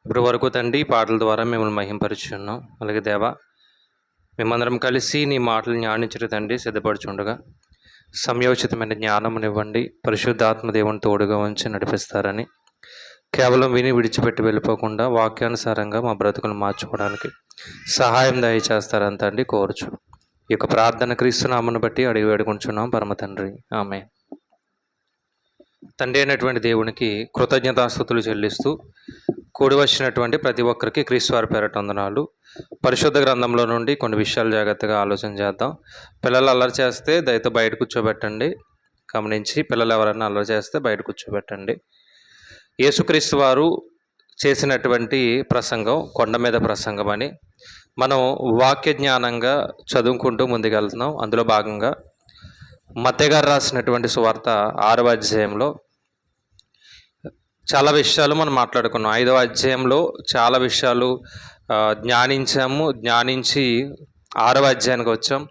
ఇప్పుడు వరకు తండ్రి పాటల ద్వారా మిమ్మల్ని మహింపరుచున్నాం. అలాగే దేవా, మేమందరం కలిసి నీ మాటలు ధ్యానించడం తండ్రి సిద్ధపడుచుండగా సంయోచితమైన జ్ఞానమునివ్వండి. పరిశుద్ధాత్మ దేవుని తోడుగా ఉంచి నడిపిస్తారని, కేవలం విని విడిచిపెట్టి వెళ్ళిపోకుండా వాక్యానుసారంగా మా బ్రతుకును మార్చుకోవడానికి సహాయం దయచేస్తారని తండ్రి కోరుచు ఈ యొక్క ప్రార్థన క్రీస్తునామను బట్టి అడిగి వేడుకుంటున్నాం పరమ తండ్రి, ఆమె. తండ్రి అయినటువంటి దేవునికి కృతజ్ఞతాస్తుతులు చెల్లిస్తూ కూడి వచ్చినటువంటి ప్రతి ఒక్కరికి క్రీస్తు వారి పేరట వందనాలు. పరిశుద్ధ గ్రంథంలో నుండి కొన్ని విషయాలు జాగ్రత్తగా ఆలోచన చేద్దాం. పిల్లలు అల్లరి చేస్తే దయతో బయట కూర్చోబెట్టండి. గమనించి పిల్లలు ఎవరైనా అల్లరి చేస్తే బయట కూర్చోబెట్టండి. యేసుక్రీస్తు వారు చేసినటువంటి ప్రసంగం కొండ మీద ప్రసంగం అని మనం వాక్య జ్ఞానంగా చదువుకుంటూ ముందుకెళ్తున్నాం. అందులో భాగంగా మత్తయి గారు రాసినటువంటి సువార్త 6వ అధ్యాయంలో చాలా విషయాలు మనం మాట్లాడుకున్నాం. 5వ అధ్యాయంలో చాలా విషయాలు జ్ఞానించి 6వ అధ్యాయానికి వచ్చాం.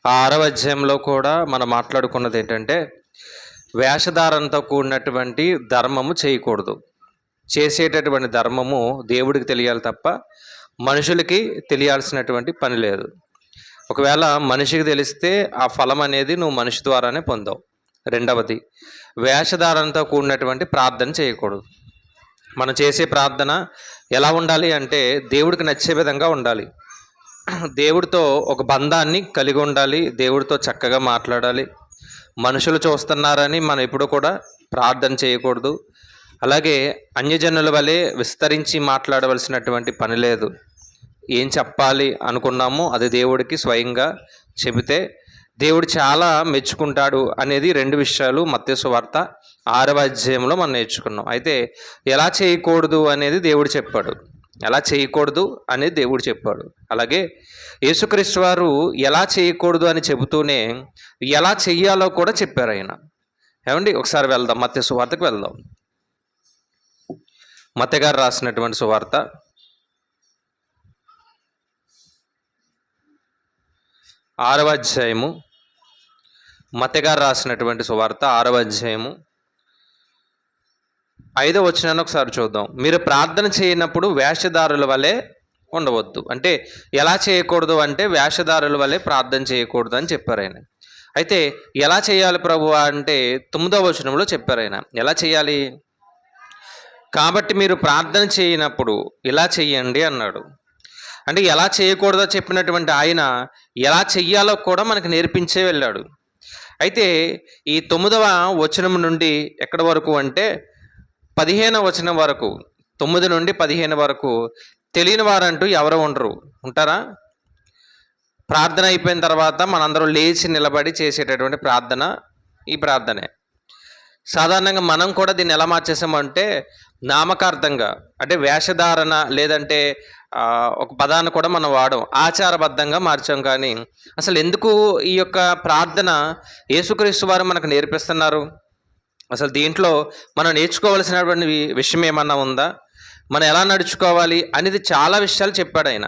ఆ 6వ అధ్యాయంలో కూడా మనం మాట్లాడుకున్నది ఏంటంటే, వేషధారణతో కూడినటువంటి ధర్మము చేయకూడదు. చేసేటటువంటి ధర్మము దేవుడికి తెలియాలి తప్ప మనుషులకి తెలియాల్సినటువంటి పని లేదు. ఒకవేళ మనిషికి తెలిస్తే ఆ ఫలం అనేది నువ్వు మనిషి ద్వారానే పొందావు. రెండవది, వేషధారణతో కూడినటువంటి ప్రార్థన చేయకూడదు. మనం చేసే ప్రార్థన ఎలా ఉండాలి అంటే దేవుడికి నచ్చే విధంగా ఉండాలి. దేవుడితో ఒక బంధాన్ని కలిగి ఉండాలి. దేవుడితో చక్కగా మాట్లాడాలి. మనుషులు చూస్తున్నారని మనం ఎప్పుడు కూడా ప్రార్థన చేయకూడదు. అలాగే అన్యజనుల వలె విస్తరించి మాట్లాడవలసినటువంటి పని లేదు. ఏం చెప్పాలి అనుకున్నామో అది దేవుడికి స్వయంగా చెబితే దేవుడు చాలా మెచ్చుకుంటాడు అనేది 2 విషయాలు మత్తయి సువార్త 6వ అధ్యాయంలో మనం నేర్చుకున్నాం. అయితే ఎలా చేయకూడదు అనేది దేవుడు చెప్పాడు. ఎలా చేయకూడదు అనేది దేవుడు చెప్పాడు. అలాగే యేసుక్రీస్తు వారు ఎలా చేయకూడదు అని చెబుతూనే ఎలా చెయ్యాలో కూడా చెప్పారు ఆయన. ఏమండి, ఒకసారి వెళ్దాం, మత్తయి సువార్తకు వెళ్దాం. మత్తయి గారు రాసినటువంటి సువార్త 6వ అధ్యాయము. మత్తయి గారు రాసినటువంటి సువార్త 6వ అధ్యాయము 5వ వచనాన్ని ఒకసారి చూద్దాం. మీరు ప్రార్థన చేయనప్పుడు వేషధారుల వలె ఉండవద్దు. అంటే ఎలా చేయకూడదు అంటే వేషధారుల వలె ప్రార్థన చేయకూడదు అని చెప్పారు ఆయన. అయితే ఎలా చేయాలి ప్రభువా అంటే 9వ వచనంలో చెప్పారు ఆయన. ఎలా చేయాలి? కాబట్టి మీరు ప్రార్థన చేయనప్పుడు ఇలా చెయ్యండి అన్నాడు. అంటే ఎలా చేయకూడదో చెప్పినటువంటి ఆయన ఎలా చెయ్యాలో కూడా మనకు నేర్పించే వెళ్ళాడు. అయితే ఈ 9వ వచనం నుండి ఎక్కడి వరకు అంటే 15వ వచనం వరకు, 9 నుండి 15 వరకు తెలియని వారంటూ ఎవరు ఉంటారా? ప్రార్థన అయిపోయిన తర్వాత మనందరం లేచి నిలబడి చేసేటటువంటి ప్రార్థన ఈ ప్రార్థనే. సాధారణంగా మనం కూడా దీన్ని ఎలా మార్చేసామంటే నామకార్థంగా, అంటే వేషధారణ లేదంటే ఒక పదాన్ని కూడా మనం వాడం, ఆచారబద్ధంగా మార్చాం. కానీ అసలు ఎందుకు ఈ యొక్క ప్రార్థన యేసుక్రీస్తు వారు మనకు నేర్పిస్తున్నారు? అసలు దీంట్లో మనం నేర్చుకోవాల్సినటువంటి విషయం ఏమన్నా ఉందా? మనం ఎలా నడుచుకోవాలి అనేది చాలా విషయాలు చెప్పాడు ఆయన.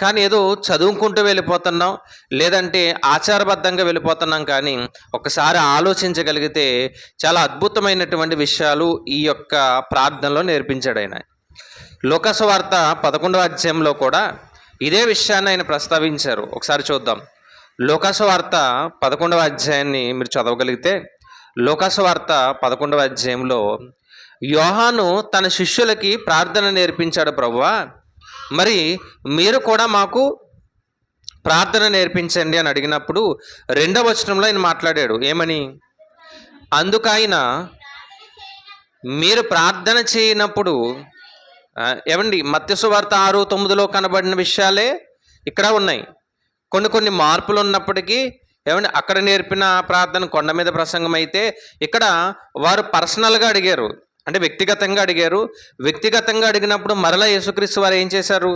కానీ ఏదో చదువుకుంటూ వెళ్ళిపోతున్నాం, లేదంటే ఆచారబద్ధంగా వెళ్ళిపోతున్నాం. కానీ ఒకసారి ఆలోచించగలిగితే చాలా అద్భుతమైనటువంటి విషయాలు ఈ యొక్క ప్రార్థనలో నేర్పించాడు ఆయన. లూకా సువార్త 11వ అధ్యాయంలో కూడా ఇదే విషయాన్ని ఆయన ప్రస్తావించారు. ఒకసారి చూద్దాం. లూకా సువార్త 11వ అధ్యాయాన్ని మీరు చదవగలిగితే, లూకా సువార్త 11వ అధ్యాయంలో యోహాను తన శిష్యులకి ప్రార్థన నేర్పించాడు. ప్రభువా, మరి మీరు కూడా మాకు ప్రార్థన నేర్పించండి అని అడిగినప్పుడు 2వ వచనంలో ఆయన మాట్లాడాడు. ఏమని? అందుకైన మీరు ప్రార్థన చేయనప్పుడు, ఏమండి, మత్తయి సువార్త 6:9లో కనబడిన విషయాలే ఇక్కడ ఉన్నాయి. కొన్ని మార్పులు ఉన్నప్పటికీ ఏమండి, అక్కడ నేర్పిన ప్రార్థన కొండ మీద ప్రసంగం అయితే ఇక్కడ వారు పర్సనల్గా అడిగారు, అంటే వ్యక్తిగతంగా అడిగారు. వ్యక్తిగతంగా అడిగినప్పుడు మరలా యేసుక్రీస్తు వారు ఏం చేశారు?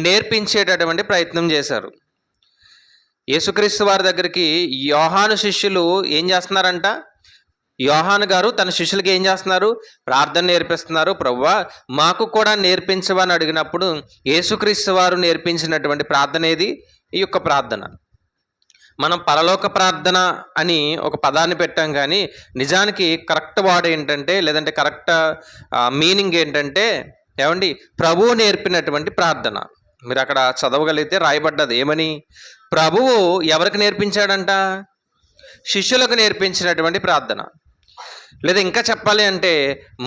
నేర్పించేటటువంటి ప్రయత్నం చేశారు. యేసుక్రీస్తు వారి దగ్గరికి యోహాను శిష్యులు ఏం చేస్తున్నారంట? యోహాను గారు తన శిష్యులకి ఏం చేస్తున్నారు? ప్రార్థన నేర్పిస్తున్నారు. ప్రభువా, మాకు కూడా నేర్పించవని అడిగినప్పుడు యేసుక్రీస్తు వారు నేర్పించినటువంటి ప్రార్థన ఏది? ఈ యొక్క ప్రార్థన. మనం పరలోక ప్రార్థన అని ఒక పదాన్ని పెట్టాం. కానీ నిజానికి కరెక్ట్ వర్డ్ ఏంటంటే, లేదంటే కరెక్ట్ మీనింగ్ ఏంటంటే ఏమండి, ప్రభువు నేర్పినటువంటి ప్రార్థన. మీరు అక్కడ చదవగలిగితే రాయబడ్డది ఏమని? ప్రభువు ఎవరికి నేర్పించాడంట? శిష్యులకు నేర్పించినటువంటి ప్రార్థన. లేదా ఇంకా చెప్పాలి అంటే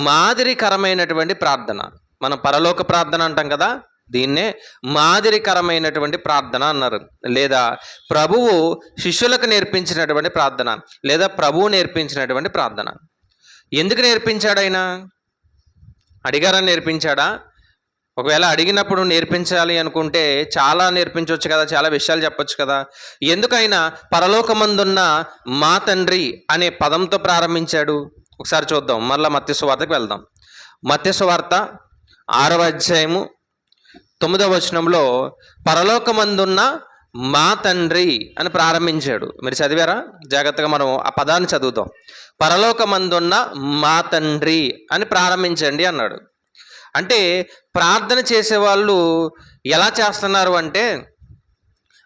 మాదిరికరమైనటువంటి ప్రార్థన. మనం పరలోక ప్రార్థన అంటాం కదా, దీన్నే మాదిరికరమైనటువంటి ప్రార్థన అన్నారు. లేదా ప్రభువు శిష్యులకు నేర్పించినటువంటి ప్రార్థన, లేదా ప్రభువు నేర్పించినటువంటి ప్రార్థన. ఎందుకు నేర్పించాడు ఆయన? అడిగారని నేర్పించాడా? ఒకవేళ అడిగినప్పుడు నేర్పించాలి అనుకుంటే చాలా నేర్పించవచ్చు కదా, చాలా విషయాలు చెప్పొచ్చు కదా. ఎందుకైనా పరలోకమందున్న మా తండ్రి అనే పదంతో ప్రారంభించాడు? ఒకసారి చూద్దాం. మళ్ళీ మత్తయి సువార్తకు వెళ్దాం. మత్తయి సువార్త 6వ అధ్యాయము 9వ వచనంలో పరలోకమందున్న మా తండ్రి అని ప్రారంభించాడు. మీరు చదివారా? జాగ్రత్తగా మనం ఆ పదాన్ని చదువుతాం. పరలోకమందున్న మా తండ్రి అని ప్రారంభించండి అన్నాడు. అంటే ప్రార్థన చేసేవాళ్ళు ఎలా చేస్తున్నారు అంటే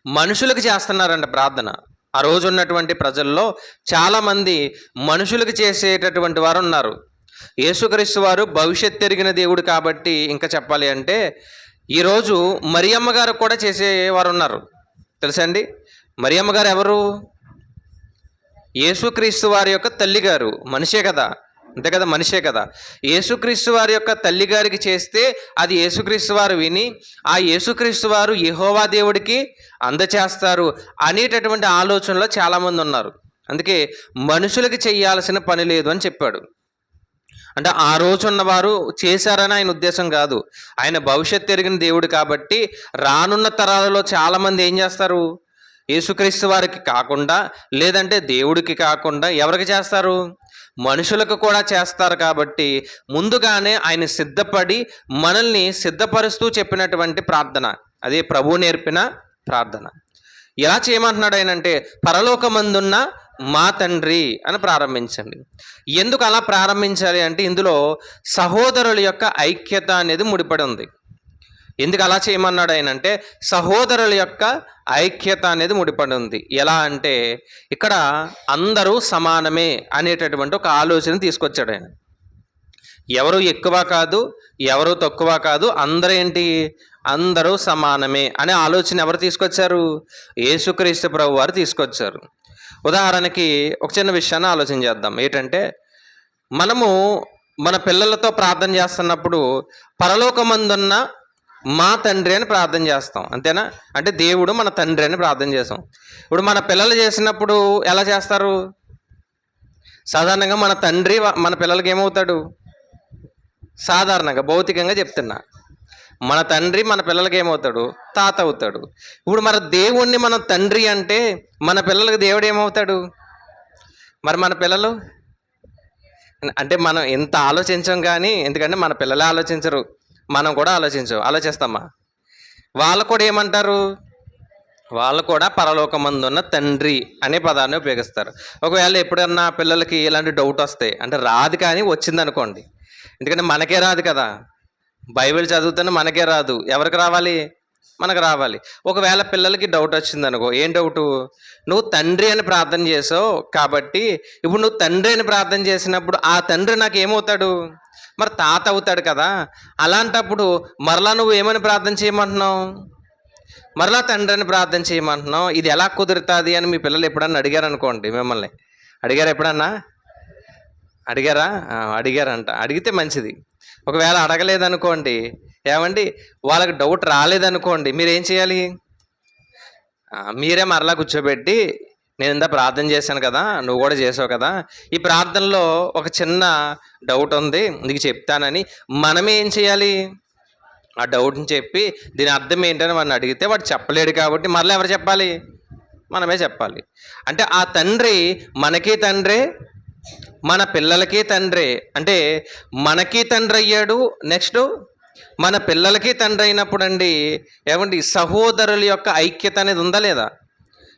మనుషులకు చేస్తున్నారంట ప్రార్థన. ఆ రోజు ఉన్నటువంటి ప్రజల్లో చాలామంది మనుషులకు చేసేటటువంటి వారు ఉన్నారు. యేసుక్రీస్తు వారు భవిష్యత్తు ఎరిగిన దేవుడు కాబట్టి ఇంకా చెప్పాలి అంటే ఈరోజు మరియమ్మ గారు కూడా చేసేవారు ఉన్నారు. తెలుసండి? మరియమ్మ గారు ఎవరు? యేసుక్రీస్తు వారి యొక్క తల్లిగారు. మనిషే కదా, అంతే కదా, మనిషే కదా. యేసుక్రీస్తు వారి యొక్క తల్లి గారికి చేస్తే అది యేసుక్రీస్తు వారు విని ఆ యేసుక్రీస్తు వారు యెహోవా దేవుడికి అందచేస్తారు అనేటటువంటి ఆలోచనలో చాలామంది ఉన్నారు. అందుకే మనుషులకి చేయాల్సిన పని లేదు అని చెప్పాడు. అంటే ఆ రోజు ఉన్నవారు చేశారని ఆయన ఉద్దేశం కాదు. ఆయన భవిష్యత్తు ఎరిగిన దేవుడు కాబట్టి రానున్న తరాలలో చాలామంది ఏం చేస్తారు? యేసుక్రీస్తు వారికి కాకుండా, లేదంటే దేవుడికి కాకుండా ఎవరికి చేస్తారు? మనుషులకు కూడా చేస్తారు. కాబట్టి ముందుగానే ఆయన సిద్ధపడి మనల్ని సిద్ధపరుస్తూ చెప్పినటువంటి ప్రార్థన అదే ప్రభువు నేర్పిన ప్రార్థన. ఎలా చేయమంటున్నాడు ఆయన అంటే పరలోకమందున్న మా తండ్రి అని ప్రారంభించండి. ఎందుకు అలా ప్రారంభించాలి అంటే ఇందులో సహోదరుల యొక్క ఐక్యత అనేది ముడిపడి ఉంది. ఎందుకు అలా చేయమన్నాడు ఆయన అంటే సహోదరుల యొక్క ఐక్యత అనేది ముడిపడి ఉంది. ఎలా అంటే ఇక్కడ అందరూ సమానమే అనేటటువంటి ఒక ఆలోచన తీసుకొచ్చాడు ఆయన. ఎవరు ఎక్కువ కాదు, ఎవరు తక్కువ కాదు, అందరూ ఏంటి? అందరూ సమానమే అనే ఆలోచన ఎవరు తీసుకొచ్చారు? యేసుక్రీస్తు ప్రభు వారు తీసుకొచ్చారు. ఉదాహరణకి ఒక చిన్న విషయాన్ని ఆలోచన చేద్దాం. ఏంటంటే మనము మన పిల్లలతో ప్రార్థన చేస్తున్నప్పుడు పరలోకమందున్న మా తండ్రి అని ప్రార్థన చేస్తాం, అంతేనా? అంటే దేవుడు మన తండ్రి అని ప్రార్థన చేస్తాం. ఇప్పుడు మన పిల్లలు చేసినప్పుడు ఎలా చేస్తారు? సాధారణంగా మన తండ్రి మన పిల్లలకి ఏమవుతాడు? సాధారణంగా భౌతికంగా చెప్తున్నా, మన తండ్రి మన పిల్లలకి ఏమవుతాడు? తాత అవుతాడు. ఇప్పుడు మన దేవుణ్ణి మనం తండ్రి అంటే మన పిల్లలకి దేవుడు ఏమవుతాడు? మరి మన పిల్లలు అంటే మనం ఎంత ఆలోచించాం కానీ, ఎందుకంటే మన పిల్లలే ఆలోచించరు, మనం కూడా ఆలోచిస్తామా? వాళ్ళు కూడా ఏమంటారు? వాళ్ళు కూడా పరలోకమందున్న తండ్రి అనే పదాన్ని ఉపయోగిస్తారు. ఒకవేళ ఎప్పుడన్నా పిల్లలకి ఇలాంటి డౌట్ వస్తాయి అంటే రాదు, కానీ వచ్చిందనుకోండి, ఎందుకంటే మనకే రాదు కదా, బైబిల్ చదువుతున్న మనకే రాదు, ఎవరికి రావాలి? మనకు రావాలి. ఒకవేళ పిల్లలకి డౌట్ వచ్చింది అనుకో, ఏం డౌటు? నువ్వు తండ్రి అని ప్రార్థన చేసావు కాబట్టి ఇప్పుడు నువ్వు తండ్రి అని ప్రార్థన చేసినప్పుడు ఆ తండ్రి నాకు ఏమవుతాడు? మరి తాత అవుతాడు కదా. అలాంటప్పుడు మరలా నువ్వు ఏమని ప్రార్థన చేయమంటున్నావు? మరలా తండ్రి అని ప్రార్థన చేయమంటున్నావు. ఇది ఎలా కుదురుతుంది అని మీ పిల్లలు ఎప్పుడన్నా అడిగారు అనుకోండి, మిమ్మల్ని అడిగారు ఎప్పుడన్నా? అడిగారంట. అడిగితే మంచిది. ఒకవేళ అడగలేదనుకోండి, ఏమండి వాళ్ళకి డౌట్ రాలేదనుకోండి, మీరేం చేయాలి? మీరే మరలా కూర్చోబెట్టి నేను ఇంత ప్రార్థన చేశాను కదా, నువ్వు కూడా చేసావు కదా, ఈ ప్రార్థనలో ఒక చిన్న డౌట్ ఉంది నీకు చెప్తానని మనమే ఏం చేయాలి? ఆ డౌట్ని చెప్పి దీని అర్థం ఏంటని వాడిని అడిగితే వాడు చెప్పలేడు కాబట్టి మరలా ఎవరు చెప్పాలి? మనమే చెప్పాలి. అంటే ఆ తండ్రి మనకి తండ్రే, మన పిల్లలకి తండ్రి. అంటే మనకి తండ్రి అయ్యాడు, నెక్స్ట్ మన పిల్లలకి తండ్రి అయినప్పుడు అండి ఏమండి సహోదరుల యొక్క ఐక్యత అనేది ఉందా లేదా?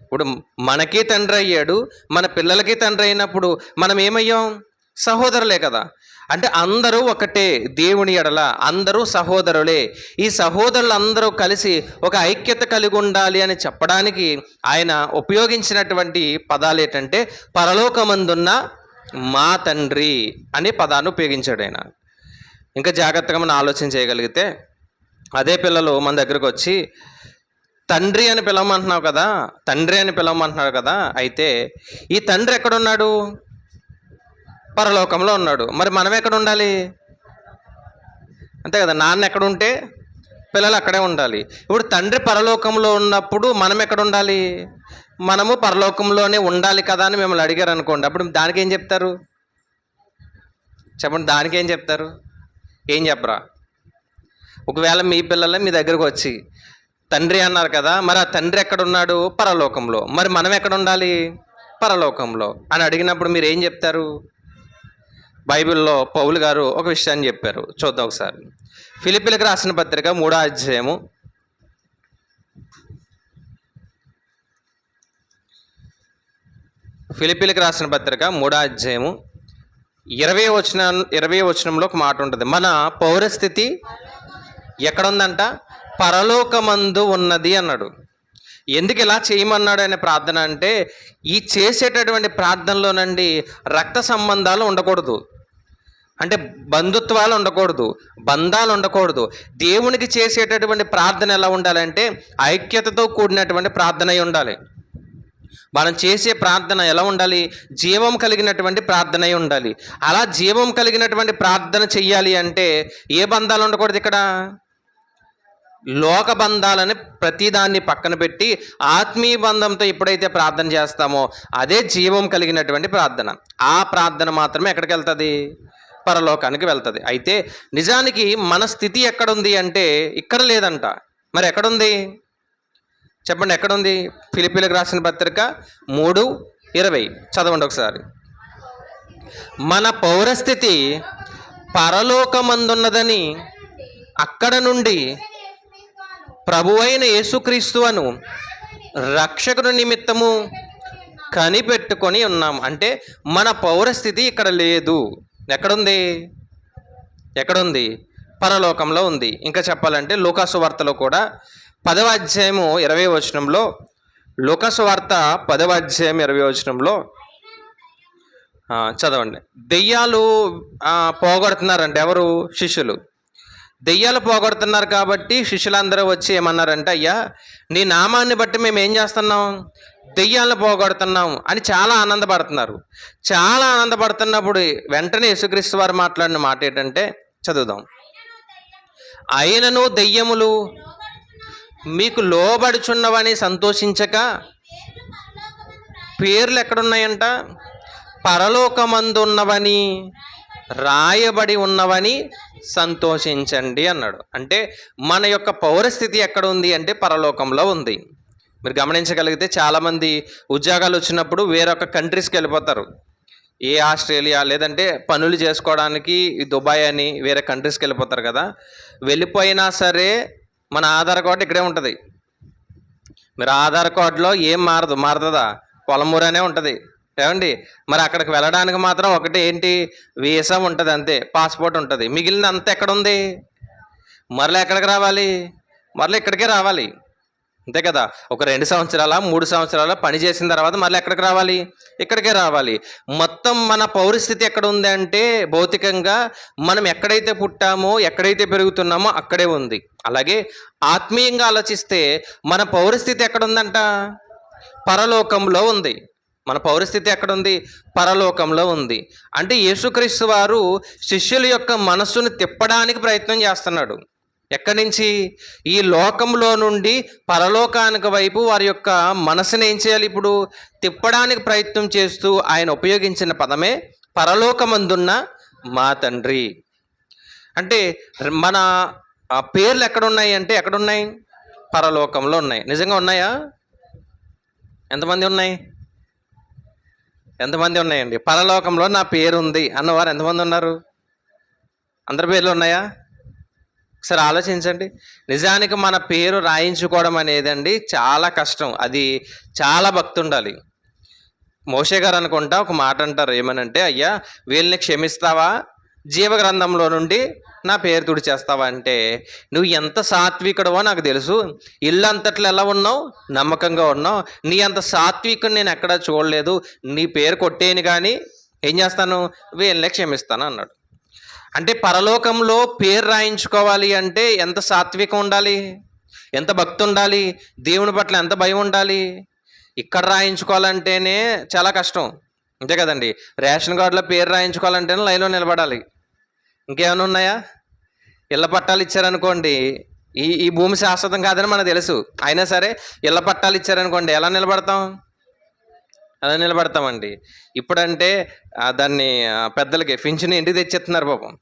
ఇప్పుడు మనకి తండ్రి అయ్యాడు, మన పిల్లలకి తండ్రి అయినప్పుడు మనం ఏమయ్యాం? సహోదరులే కదా. అంటే అందరూ ఒకటే దేవుని ఎడల, అందరూ సహోదరులే. ఈ సహోదరులు అందరూ కలిసి ఒక ఐక్యత కలిగి ఉండాలి అని చెప్పడానికి ఆయన ఉపయోగించినటువంటి పదాలు ఏంటంటే పరలోకమందున్న మా తండ్రి అనే పదాన్ని ఉపయోగించాడు ఆయన. ఇంకా జాగ్రత్తగా మనం ఆలోచన చేయగలిగితే, అదే పిల్లలు మన దగ్గరకు వచ్చి తండ్రి అని పిలవమంటున్నావు కదా, తండ్రి అని పిలవమంటున్నాడు కదా, అయితే ఈ తండ్రి ఎక్కడున్నాడు? పరలోకంలో ఉన్నాడు. మరి మనం ఎక్కడ ఉండాలి? అంతే కదా, నాన్న ఎక్కడ ఉంటే పిల్లలు అక్కడే ఉండాలి. ఇప్పుడు తండ్రి పరలోకంలో ఉన్నప్పుడు మనం ఎక్కడ ఉండాలి? మనము పరలోకంలోనే ఉండాలి కదా అని మిమ్మల్ని అడిగారు అనుకోండి, అప్పుడు దానికి ఏం చెప్తారు? చెప్పండి, దానికి ఏం చెప్తారు? ఏం చెప్పరా? ఒకవేళ మీ పిల్లలే మీ దగ్గరకు వచ్చి తండ్రి అన్నారు కదా, మరి ఆ తండ్రి ఎక్కడున్నాడు? పరలోకంలో. మరి మనం ఎక్కడ ఉండాలి? పరలోకంలో అని అడిగినప్పుడు మీరు ఏం చెప్తారు? బైబిల్లో పౌలు గారు ఒక విషయాన్ని చెప్పారు, చూద్దాం ఒకసారి. ఫిలిప్పీలకు రాసిన పత్రిక 3వ అధ్యాయము 20వ వచనంలో ఒక మాట ఉంటుంది. మన పౌరస్థితి ఎక్కడుందంట? పరలోకమందు ఉన్నది అన్నాడు. ఎందుకు ఇలా చేయమన్నాడు అనే ప్రార్థన అంటే, ఈ చేసేటటువంటి ప్రార్థనలోనండి రక్త సంబంధాలు ఉండకూడదు, అంటే బంధుత్వాలు ఉండకూడదు, బంధాలు ఉండకూడదు. దేవునికి చేసేటటువంటి ప్రార్థన ఎలా ఉండాలంటే ఐక్యతతో కూడినటువంటి ప్రార్థన అయి ఉండాలి. మనం చేసే ప్రార్థన ఎలా ఉండాలి? జీవం కలిగినటువంటి ప్రార్థన అయి ఉండాలి. అలా జీవం కలిగినటువంటి ప్రార్థన చెయ్యాలి అంటే ఏ బంధాలు ఉండకూడదు ఇక్కడ? లోక బంధాలని ప్రతిదాన్ని పక్కన పెట్టి ఆత్మీయ బంధంతో ఎప్పుడైతే ప్రార్థన చేస్తామో అదే జీవం కలిగినటువంటి ప్రార్థన. ఆ ప్రార్థన మాత్రమే ఎక్కడికి వెళ్తుంది? పరలోకానికి వెళ్తుంది. అయితే నిజానికి మన స్థితి ఎక్కడుంది అంటే ఇక్కడ లేదంట. మరి ఎక్కడుంది చెప్పండి, ఎక్కడుంది? ఫిలిప్పీలకు రాసిన పత్రిక 3:20 చదవండి ఒకసారి. మన పౌరస్థితి పరలోకమందున్నదని అక్కడ నుండి ప్రభువైన యేసుక్రీస్తు అను రక్షకుని నిమిత్తము కనిపెట్టుకొని ఉన్నాం. అంటే మన పౌరస్థితి ఇక్కడ లేదు. ఎక్కడుంది? ఎక్కడుంది? పరలోకంలో ఉంది. ఇంకా చెప్పాలంటే లూకాసు వార్తలో కూడా 10వ అధ్యాయము 20వ వచనంలో, లూకాసు వార్త 10వ అధ్యాయం 20వ వచనంలో చదవండి. దెయ్యాలు పోగొడుతున్నారంటే ఎవరు? శిష్యులు. దెయ్యాలు పోగొడుతున్నారు కాబట్టి శిష్యులందరూ వచ్చి ఏమన్నారంటే, అయ్యా నీ నామాన్ని బట్టి మేము ఏం చేస్తున్నాం? దెయ్యాలను పోగొడుతున్నాం అని చాలా ఆనందపడుతున్నారు. చాలా ఆనందపడుతున్నప్పుడు వెంటనే యేసుక్రీస్తు వారు మాట్లాడిన మాట ఏంటంటే, చదువుదాం. అయినను దెయ్యములు మీకు లోబడుచున్నవని సంతోషించక పేర్లు ఎక్కడున్నాయంట? పరలోకమందున్నవని రాయబడి ఉన్నవని సంతోషించండి అన్నాడు. అంటే మన యొక్క పౌరస్థితి ఎక్కడ ఉంది అంటే పరలోకంలో ఉంది. మీరు గమనించగలిగితే చాలామంది ఉద్యోగాలు వచ్చినప్పుడు వేరొక కంట్రీస్కి వెళ్ళిపోతారు. ఏ ఆస్ట్రేలియా లేదంటే పనులు చేసుకోవడానికి దుబాయ్ అని వేరే కంట్రీస్కి వెళ్ళిపోతారు కదా. వెళ్ళిపోయినా సరే మన ఆధార్ కార్డు ఇక్కడే ఉంటుంది. మీరు ఆధార్ కార్డులో ఏం మారుతుందా? పొలమూరనే ఉంటుంది ఏమండి. మరి అక్కడికి వెళ్ళడానికి మాత్రం ఒకటి ఏంటి? వీసా ఉంటుంది అంతే, పాస్పోర్ట్ ఉంటుంది. మిగిలిన అంతా ఎక్కడుంది? మరలా ఎక్కడికి రావాలి? మరలా ఇక్కడికే రావాలి, అంతే కదా. ఒక 2 సంవత్సరాల 3 సంవత్సరాల పని చేసిన తర్వాత మళ్ళీ ఎక్కడికి రావాలి? ఇక్కడికే రావాలి. మొత్తం మన పౌరస్థితి ఎక్కడ ఉంది అంటే భౌతికంగా మనం ఎక్కడైతే పుట్టామో ఎక్కడైతే పెరుగుతున్నామో అక్కడే ఉంది. అలాగే ఆత్మీయంగా ఆలోచిస్తే మన పౌరస్థితి ఎక్కడుందంట? పరలోకంలో ఉంది. మన పౌరస్థితి ఎక్కడుంది? పరలోకంలో ఉంది. అంటే యేసుక్రీస్తు వారు శిష్యుల యొక్క మనస్సును తిప్పడానికి ప్రయత్నం చేస్తున్నాడు. ఎక్కడి నుంచి? ఈ లోకంలో నుండి పరలోకానికి వైపు వారి యొక్క మనసుని ఏం చేయాలి? ఇప్పుడు తిప్పడానికి ప్రయత్నం చేస్తూ ఆయన ఉపయోగించిన పదమే పరలోకమందున్న మా తండ్రి. అంటే మన పేర్లు ఎక్కడున్నాయి అంటే ఎక్కడున్నాయి? పరలోకంలో ఉన్నాయి. నిజంగా ఉన్నాయా? ఎంతమంది ఉన్నాయి? ఎంతమంది ఉన్నాయండి? పరలోకంలో నా పేరు ఉంది అన్నవారు ఎంతమంది ఉన్నారు? అందరి పేర్లు ఉన్నాయా? ఒకసారి ఆలోచించండి. నిజానికి మన పేరు రాయించుకోవడం అనేదండి చాలా కష్టం. అది చాలా భక్తి ఉండాలి. మోషే గారు అనుకుంటా ఒక మాట అంటారు, ఏమనంటే, అయ్యా వీళ్ళని క్షమిస్తావా? జీవగ్రంథంలో నుండి నా పేరు తుడిచేస్తావా అంటే, నువ్వు ఎంత సాత్వికుడవో నాకు తెలుసు. ఇల్లు అంతట్లో ఎలా ఉన్నావు? నమ్మకంగా ఉన్నావు. నీ అంత సాత్వికుడు నేను ఎక్కడా చూడలేదు. నీ పేరు కొట్టేయను కానీ ఏం చేస్తాను? వీళ్ళని క్షమిస్తాను అన్నాడు. అంటే పరలోకంలో పేరు రాయించుకోవాలి అంటే ఎంత సాత్వికం ఉండాలి, ఎంత భక్తి ఉండాలి, దేవుని పట్ల ఎంత భయం ఉండాలి. ఇక్కడ రాయించుకోవాలంటేనే చాలా కష్టం, అంతే కదండి. రేషన్ కార్డులో పేరు రాయించుకోవాలంటేనే లైన్లో నిలబడాలి. ఇంకేమైనా ఉన్నాయా? ఇళ్ళ పట్టాలు ఇచ్చారనుకోండి, ఈ భూమి శాశ్వతం కాదని మనకు తెలుసు, అయినా సరే ఇళ్ళ పట్టాలు ఇచ్చారనుకోండి, ఎలా నిలబడతాం? అలా నిలబడతామండి. ఇప్పుడంటే దాన్ని పెద్దలకి పింఛను ఇంటికి తెచ్చిస్తున్నారు పాపం.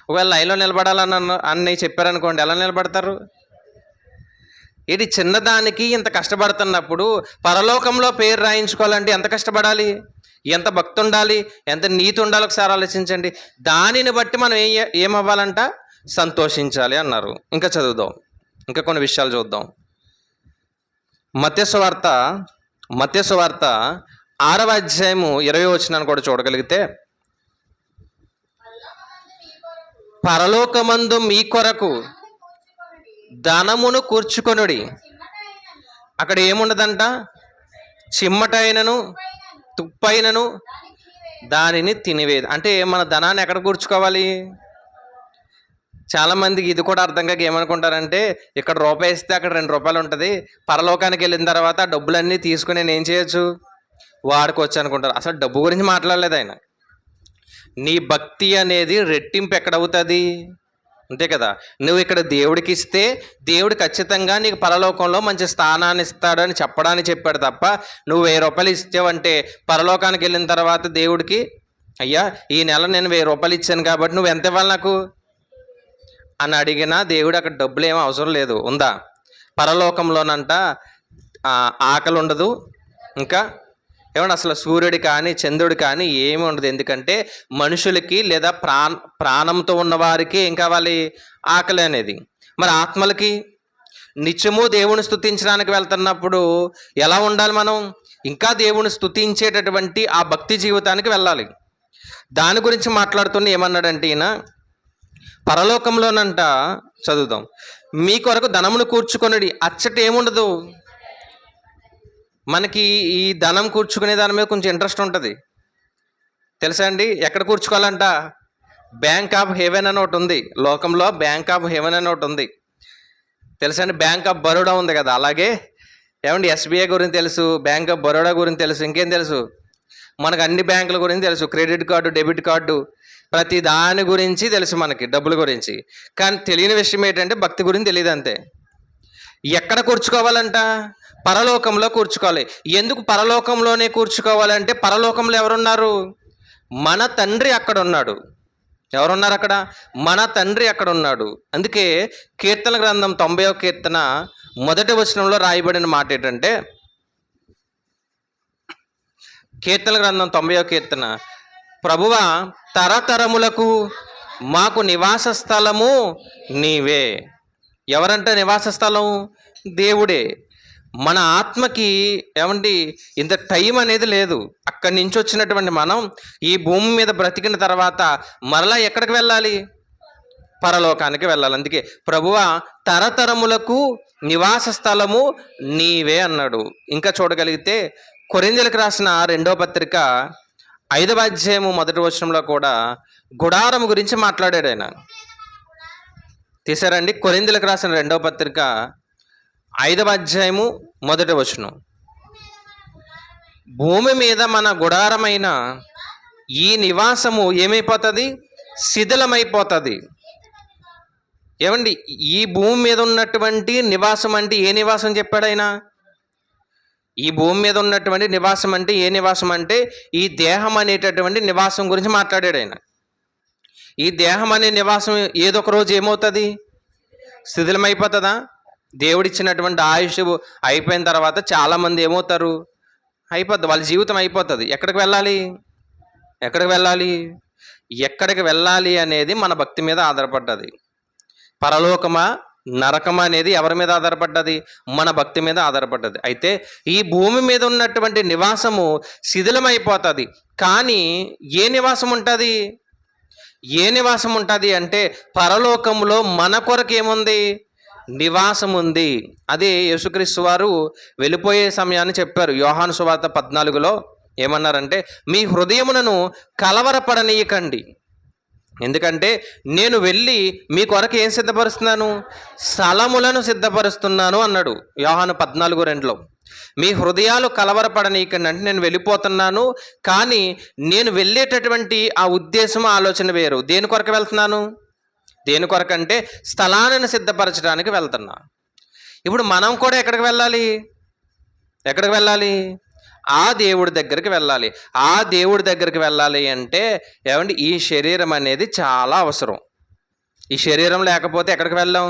ఒకవేళ లైన్లో నిలబడాలని చెప్పారనుకోండి, ఎలా నిలబడతారు? ఇది చిన్నదానికి ఇంత కష్టపడుతున్నప్పుడు పరలోకంలో పేరు రాయించుకోవాలంటే ఎంత కష్టపడాలి, ఎంత భక్తి ఉండాలి, ఎంత నీతి ఉండాలి, ఒకసారి ఆలోచించండి. దానిని బట్టి మనం ఏమవ్వాలంట? సంతోషించాలి అన్నారు. ఇంకా చదువుదాం, ఇంకా కొన్ని విషయాలు చూద్దాం. మత్తయి సువార్త 6వ అధ్యాయము 20వ వచనాన్ని కూడా చూడగలిగితే, పరలోకమందు మీ కొరకు ధనమును కూర్చుకొనుడి. అక్కడ ఏముండదంట? చిమ్మటైనను తుప్పైనను దానిని తినివేది. అంటే మన ధనాన్ని ఎక్కడ కూర్చుకోవాలి? చాలామందికి ఇది కూడా అర్థం కాక ఏమనుకుంటారంటే, ఇక్కడ రూపాయి ఇస్తే అక్కడ 2 రూపాయలు ఉంటుంది, పరలోకానికి వెళ్ళిన తర్వాత డబ్బులన్నీ తీసుకుని నేను ఏం చేయొచ్చు, వాడుకోవచ్చు అనుకుంటారు. అసలు డబ్బు గురించి మాట్లాడలేదు ఆయన. నీ భక్తి అనేది రెట్టింపు ఎక్కడవుతుంది? అంతే కదా. నువ్వు ఇక్కడ దేవుడికి ఇస్తే దేవుడు ఖచ్చితంగా నీకు పరలోకంలో మంచి స్థానాన్ని ఇస్తాడు అని చెప్పడానికి చెప్పాడు తప్ప, నువ్వు 1000 రూపాయలు ఇచ్చావంటే పరలోకానికి వెళ్ళిన తర్వాత దేవుడికి, అయ్యా ఈ నెల నేను 1000 రూపాయలు ఇచ్చాను కాబట్టి నువ్వు ఎంత ఇవ్వాలి నాకు అని అడిగినా దేవుడు అక్కడ డబ్బులు ఏమీ అవసరం లేదు. ఉందా? పరలోకంలోనంట ఆకలి ఉండదు, ఇంకా ఏమంటే అసలు సూర్యుడి కానీ చంద్రుడి కానీ ఏమి ఉండదు. ఎందుకంటే మనుషులకి లేదా ప్రాణంతో ఉన్నవారికి ఏం కావాలి? ఆకలి అనేది. మరి ఆత్మలకి నిత్యము దేవుని స్తుతించడానికి వెళ్తున్నప్పుడు ఎలా ఉండాలి మనం? ఇంకా దేవుని స్తుతించేటటువంటి ఆ భక్తి జీవితానికి వెళ్ళాలి. దాని గురించి మాట్లాడుతున్న ఏమన్నాడంటే ఈయన, పరలోకంలోనంట చదువుదాం, మీ కొరకు ధనమును కూర్చుకొనుడి. అచ్చట ఏముండదు మనకి. ఈ ధనం కూర్చుకునే దాని మీద కొంచెం ఇంట్రెస్ట్ ఉంటుంది, తెలుసా అండి? ఎక్కడ కూర్చుకోవాలంట? బ్యాంక్ ఆఫ్ హెవెన్ అని ఒకటి ఉంది లోకంలో. బ్యాంక్ ఆఫ్ హెవెన్ అని ఒకటి ఉంది, తెలుసా అండి? బ్యాంక్ ఆఫ్ బరోడా ఉంది కదా, అలాగే ఏమండి ఎస్బీఐ గురించి తెలుసు, బ్యాంక్ ఆఫ్ బరోడా గురించి తెలుసు, ఇంకేం తెలుసు? మనకు అన్ని బ్యాంకుల గురించి తెలుసు, క్రెడిట్ కార్డు, డెబిట్ కార్డు, ప్రతి దాని గురించి తెలుసు మనకి, డబ్బుల గురించి. కానీ తెలియని విషయం ఏంటంటే భక్తి గురించి తెలియదు, అంతే. ఎక్కడ కూర్చుకోవాలంట? పరలోకంలో కూర్చుకోవాలి. ఎందుకు పరలోకంలోనే కూర్చుకోవాలంటే, పరలోకంలో ఎవరున్నారు? మన తండ్రి అక్కడ ఉన్నాడు. ఎవరున్నారు అక్కడ? మన తండ్రి అక్కడ ఉన్నాడు. అందుకే కీర్తన గ్రంథం 90వ కీర్తన 1వ వచనంలో రాయబడిన మాట ఏంటంటే, కీర్తన గ్రంథం 90వ కీర్తన, ప్రభువా తరతరములకు మాకు నివాస స్థలము నీవే. ఎవరంటే నివాస స్థలం? దేవుడే. మన ఆత్మకి ఏమండి ఇంత టైం అనేది లేదు. అక్కడి నుంచి వచ్చినటువంటి మనం ఈ భూమి మీద బ్రతికిన తర్వాత మరలా ఎక్కడికి వెళ్ళాలి? పరలోకానికి వెళ్ళాలి. అందుకే ప్రభువా తరతరములకు నివాస స్థలము నీవే అన్నాడు. ఇంకా చూడగలిగితే కొరింథీయులకు రాసిన 2వ పత్రిక 5వ అధ్యాయము 1వ వచనంలో కూడా గుడారం గురించి మాట్లాడాడు ఆయన. తీసారండి? కొరింథీయులకు రాసిన 2వ పత్రిక 5వ అధ్యాయము 1వ వచనం, భూమి మీద మన గుడారమైన ఈ నివాసము ఏమైపోతుంది? శిథిలమైపోతుంది. ఏమండి ఈ భూమి మీద ఉన్నటువంటి నివాసం అంటే ఏ నివాసం చెప్పాడు ఆయన? ఈ భూమి మీద ఉన్నటువంటి నివాసం అంటే ఏ నివాసం అంటే ఈ దేహం అనేటటువంటి నివాసం గురించి మాట్లాడాడు ఆయన. ఈ దేహం అనే నివాసం ఏదో ఒక రోజు ఏమవుతుంది? శిథిలమైపోతుందా? దేవుడిచ్చినటువంటి ఆయుష్ అయిపోయిన తర్వాత చాలామంది ఏమవుతారు? అయిపోద్ది, వాళ్ళ జీవితం అయిపోతుంది. ఎక్కడికి వెళ్ళాలి? ఎక్కడికి వెళ్ళాలి? ఎక్కడికి వెళ్ళాలి అనేది మన భక్తి మీద ఆధారపడ్డది. పరలోకమా నరకమా అనేది ఎవరి మీద ఆధారపడ్డది? మన భక్తి మీద ఆధారపడ్డది. అయితే ఈ భూమి మీద ఉన్నటువంటి నివాసము శిథిలమైపోతుంది, కానీ ఏ నివాసం ఉంటుంది? ఏ నివాసం ఉంటుంది అంటే పరలోకంలో మన కొరకు ఏముంది? నివాసం ఉంది. అదే యేసుక్రీస్తు వారు వెళ్ళిపోయే సమయాన్ని చెప్పారు. యోహాను సువార్త 14లో ఏమన్నారంటే, మీ హృదయములను కలవరపడనీయకండి. ఎందుకంటే నేను వెళ్ళి మీ కొరకు ఏం సిద్ధపరుస్తున్నాను, స్థలములను సిద్ధపరుస్తున్నాను అన్నాడు యోహాను 14:2లో. మీ హృదయాలు కలవరపడనీకండి, అంటే నేను వెళ్ళిపోతున్నాను, కానీ నేను వెళ్ళేటటువంటి ఆ ఉద్దేశం ఆలోచన వేరు. దేని కొరకు వెళ్తున్నాను, దేని కొరకు అంటే స్థలాన్ని సిద్ధపరచడానికి వెళ్తున్నా. ఇప్పుడు మనం కూడా ఎక్కడికి వెళ్ళాలి, ఎక్కడికి వెళ్ళాలి, ఆ దేవుడి దగ్గరికి వెళ్ళాలి. ఆ దేవుడి దగ్గరికి వెళ్ళాలి అంటే ఏమండి, ఈ శరీరం అనేది చాలా అవసరం. ఈ శరీరం లేకపోతే ఎక్కడికి వెళ్ళాం.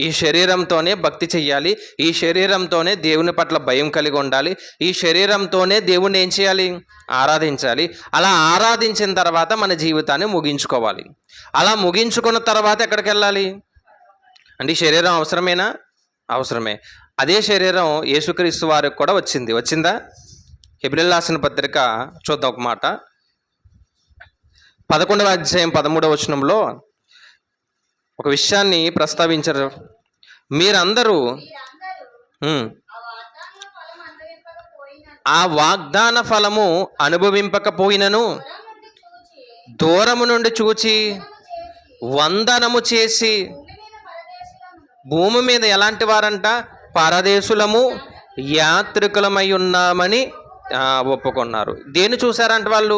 ఈ శరీరంతోనే భక్తి చెయ్యాలి, ఈ శరీరంతోనే దేవుని పట్ల భయం కలిగి ఉండాలి, ఈ శరీరంతోనే దేవుణ్ణి ఏం చేయాలి, ఆరాధించాలి. అలా ఆరాధించిన తర్వాత మన జీవితాన్ని ముగించుకోవాలి. అలా ముగించుకున్న తర్వాత ఎక్కడికి వెళ్ళాలి అంటే ఈ శరీరం అవసరమేనా, అవసరమే. అదే శరీరం యేసుక్రీస్తు వారికి కూడా వచ్చిందా. హెబ్రీయులకు రాసిన పత్రిక చూద్దాం ఒక మాట. 11వ అధ్యాయం 13వ వచనంలో ఒక విషయాన్ని ప్రస్తావించారు. మీరందరూ ఆ వాగ్దాన ఫలము అనుభవింపకపోయినను దూరము నుండి చూచి వందనము చేసి, భూమి మీద ఎలాంటి వారంట, పరదేశులము యాత్రికులమై ఉన్నామని ఒప్పుకున్నారు. దేన్ని చూశారంట వాళ్ళు,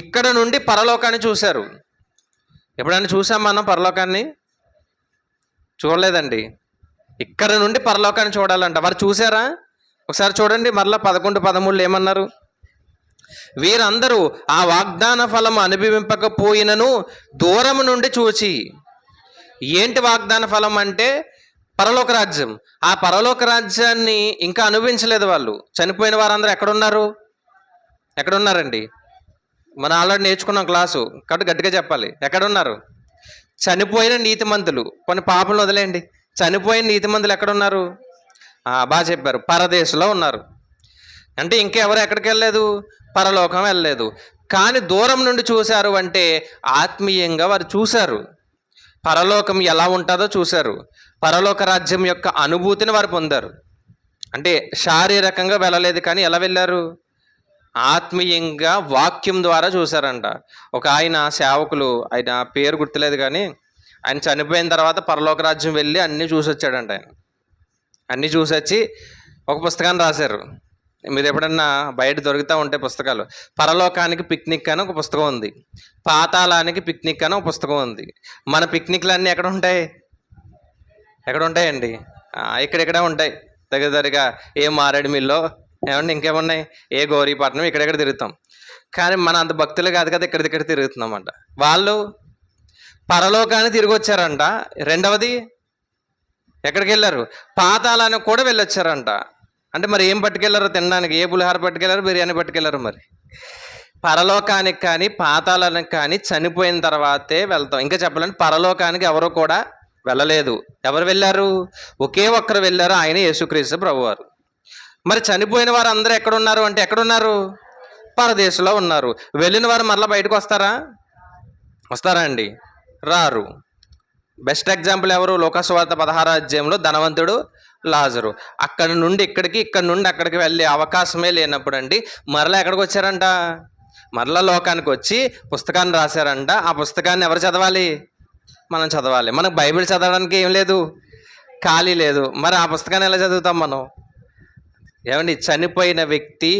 ఇక్కడ నుండి పరలోకాన్ని చూశారు. ఎప్పుడైనా చూసాం మనం పరలోకాన్ని? చూడలేదండి. ఇక్కడ నుండి పరలోకాన్ని చూడాలంట. వారు చూసారా? ఒకసారి చూడండి మరలా 11:13 ఏమన్నారు, వీరందరూ ఆ వాగ్దాన ఫలం అనుభవింపకపోయినను దూరము నుండి చూచి. ఏంటి వాగ్దాన ఫలం అంటే పరలోక రాజ్యం. ఆ పరలోక రాజ్యాన్ని ఇంకా అనుభవించలేదు వాళ్ళు. చనిపోయిన వారందరూ ఎక్కడున్నారండి? మనం ఆల్రెడీ నేర్చుకున్నాం క్లాసు, కాబట్టి గట్టిగా చెప్పాలి. ఎక్కడున్నారు? చనిపోయిన నీతిమంతులు. కొన్ని పాపలు వదిలేయండి, చనిపోయిన నీతిమంతులు ఎక్కడున్నారు? బాగా చెప్పారు, పరదేశంలో ఉన్నారు. అంటే ఇంకెవరు ఎక్కడికి వెళ్ళలేదు, పరలోకం వెళ్ళలేదు. కానీ దూరం నుండి చూశారు అంటే ఆత్మీయంగా వారు చూశారు, పరలోకం ఎలా ఉంటుందో చూశారు, పరలోక రాజ్యం యొక్క అనుభూతిని వారు పొందారు. అంటే శారీరకంగా వెళ్ళలేదు, కానీ ఎలా వెళ్ళారు, ఆత్మీయంగా వాక్యం ద్వారా చూశారంట. ఒక ఆయన సేవకులు, ఆయన పేరు గుర్తులేదు కానీ ఆయన చనిపోయిన తర్వాత పరలోక రాజ్యం వెళ్ళి అన్నీ చూసి వచ్చాడంట. ఆయన అన్నీ చూసి వచ్చి ఒక పుస్తకాన్ని రాశారు. మీరు ఎప్పుడన్నా బయట దొరుకుతూ ఉంటే పుస్తకాలు, పరలోకానికి పిక్నిక్ అని ఒక పుస్తకం ఉంది, పాతాళానికి పిక్నిక్ అని ఒక పుస్తకం ఉంది. మన పిక్నిక్లు అన్నీ ఎక్కడ ఉంటాయండి? ఇక్కడెక్కడే ఉంటాయి. దగ్గరగా ఏ మారేడుమిల్లో ఏమంటే ఇంకేమున్నాయి, ఏ గౌరీపట్నం, ఇక్కడెక్కడ తిరుగుతాం. కానీ మన అంత భక్తులు కాదు కదా, ఇక్కడ తిరుగుతున్నామంట. వాళ్ళు పరలోకాన్ని తిరిగి వచ్చారంట. రెండవది ఎక్కడికి వెళ్ళారు, పాతాళానికి కూడా వెళ్ళొచ్చారంట. అంటే మరి ఏం పట్టుకెళ్ళారు తినడానికి? ఏ పులిహార పట్టుకెళ్ళారు, బిర్యానీ పట్టుకెళ్ళారు? మరి పరలోకానికి కానీ పాతాళానికి కానీ చనిపోయిన తర్వాతే వెళ్తాం. ఇంకా చెప్పాలంటే పరలోకానికి ఎవరు కూడా వెళ్ళలేదు. ఎవరు వెళ్ళారు? ఒకే ఒక్కరు వెళ్ళారు, ఆయన యేసుక్రీస్తు ప్రభువారు. మరి చనిపోయిన వారు అందరూ ఎక్కడున్నారు అంటే ఎక్కడున్నారు? పరదేశంలో ఉన్నారు. వెళ్ళిన వారు మరలా బయటకు వస్తారా అండి? రారు. బెస్ట్ ఎగ్జాంపుల్ ఎవరు? లోకాసువార్త 16వ అధ్యాయంలో ధనవంతుడు, లాజరు. అక్కడి నుండి ఇక్కడికి, ఇక్కడి నుండి అక్కడికి వెళ్ళే అవకాశమే లేనప్పుడు అండి మరలా ఎక్కడికి వచ్చారంట? మరలా లోకానికి వచ్చి పుస్తకాన్ని రాశారంట. ఆ పుస్తకాన్ని ఎవరు చదవాలి? మనం చదవాలి. మనకు బైబిల్ చదవడానికి ఏం లేదు, ఖాళీ లేదు. మరి ఆ పుస్తకాన్ని ఎలా చదువుతాం మనం? ఏమండి, చనిపోయిన వ్యక్తి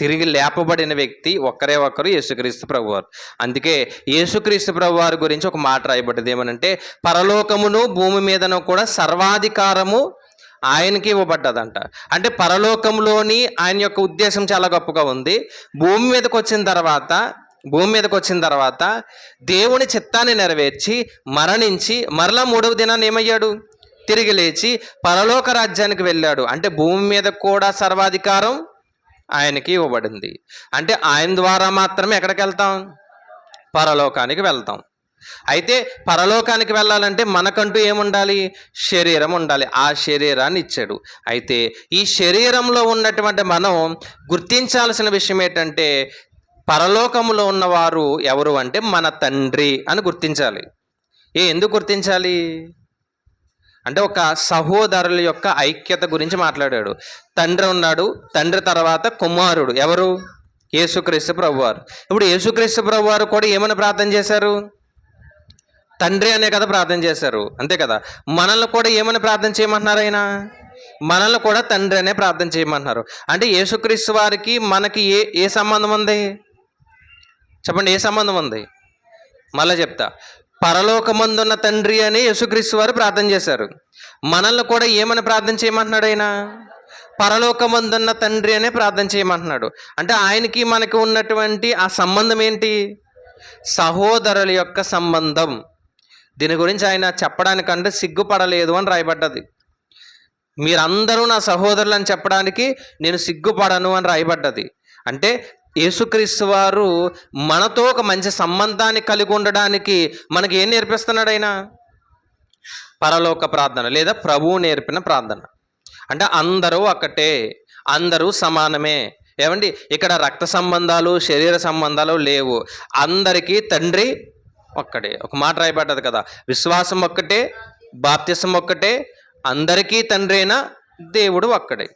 తిరిగి లేపబడిన వ్యక్తి ఒక్కరు యేసుక్రీస్తు ప్రభువారు. అందుకే యేసుక్రీస్తు ప్రభువారి గురించి ఒక మాట రాయబడ్డది. ఏమనంటే పరలోకమును భూమి మీదను కూడా సర్వాధికారము ఆయనకి ఇవ్వబడ్డదంట. అంటే పరలోకంలోని ఆయన యొక్క ఉద్దేశం చాలా గొప్పగా ఉంది. భూమి మీదకి వచ్చిన తర్వాత దేవుని చిత్తాన్ని నెరవేర్చి మరణించి మరలా 3వ దినాన్ని ఏమయ్యాడు? తిరిగి లేచి పరలోక రాజ్యానికి వెళ్ళాడు. అంటే భూమి మీద కూడా సర్వాధికారం ఆయనకి ఇవ్వబడింది. అంటే ఆయన ద్వారా మాత్రమే ఎక్కడికి వెళ్తాం? పరలోకానికి వెళ్తాం. అయితే పరలోకానికి వెళ్ళాలంటే మనకంటూ ఏముండాలి? శరీరం ఉండాలి. ఆ శరీరాన్ని ఇచ్చాడు. అయితే ఈ శరీరంలో ఉన్నటువంటి మనం గుర్తించాల్సిన విషయం ఏంటంటే పరలోకములో ఉన్నవారు ఎవరు అంటే మన తండ్రి అని గుర్తించాలి. ఎందుకు గుర్తించాలి అంటే ఒక సహోదరుల యొక్క ఐక్యత గురించి మాట్లాడాడు. తండ్రి ఉన్నాడు, తండ్రి తర్వాత కుమారుడు. ఎవరు? యేసుక్రీస్తు ప్రభువారు. ఇప్పుడు యేసుక్రీస్తు ప్రభువారు కూడా ఏమని ప్రార్థన చేశారు? తండ్రి అనే కదా ప్రార్థన చేశారు, అంతే కదా. మనల్ని కూడా ఏమని ప్రార్థన చేయమంటున్నారు ఆయన? మనల్ని కూడా తండ్రి అనే ప్రార్థన చేయమంటున్నారు. అంటే యేసుక్రీస్తు వారికి మనకి ఏ ఏ సంబంధం ఉంది చెప్పండి? ఏ సంబంధం ఉంది? మళ్ళీ చెప్తా. పరలోకమందున్న తండ్రి అని యేసుక్రీస్తు వారు ప్రార్థన చేశారు. మనల్ని కూడా ఏమని ప్రార్థన చేయమంటున్నాడు ఆయన? పరలోకమందున్న తండ్రి అనే ప్రార్థన చేయమంటున్నాడు. అంటే ఆయనకి మనకి ఉన్నటువంటి ఆ సంబంధం ఏంటి? సహోదరుల యొక్క సంబంధం. దీని గురించి ఆయన చెప్పడానికంటే సిగ్గుపడలేదు అని రాయబడ్డది. మీరందరూ నా సహోదరులు అని చెప్పడానికి నేను సిగ్గుపడను అని రాయబడ్డది. అంటే యేసుక్రీస్తు వారు మనతో ఒక మంచి సంబంధాన్ని కలిగి ఉండడానికి మనకి ఏం నేర్పిస్తున్నాడు ఆయన? పరలోక ప్రార్థన లేదా ప్రభువు నేర్పిన ప్రార్థన. అంటే అందరూ ఒక్కటే, అందరూ సమానమే. ఏమండి, ఇక్కడ రక్త సంబంధాలు శరీర సంబంధాలు లేవు. అందరికీ తండ్రి ఒక్కడే. ఒక మాట రాయబడ్డది కదా, విశ్వాసం ఒక్కటే, బాప్తిసం ఒక్కటే, అందరికీ తండ్రి అయిన దేవుడు ఒక్కడే.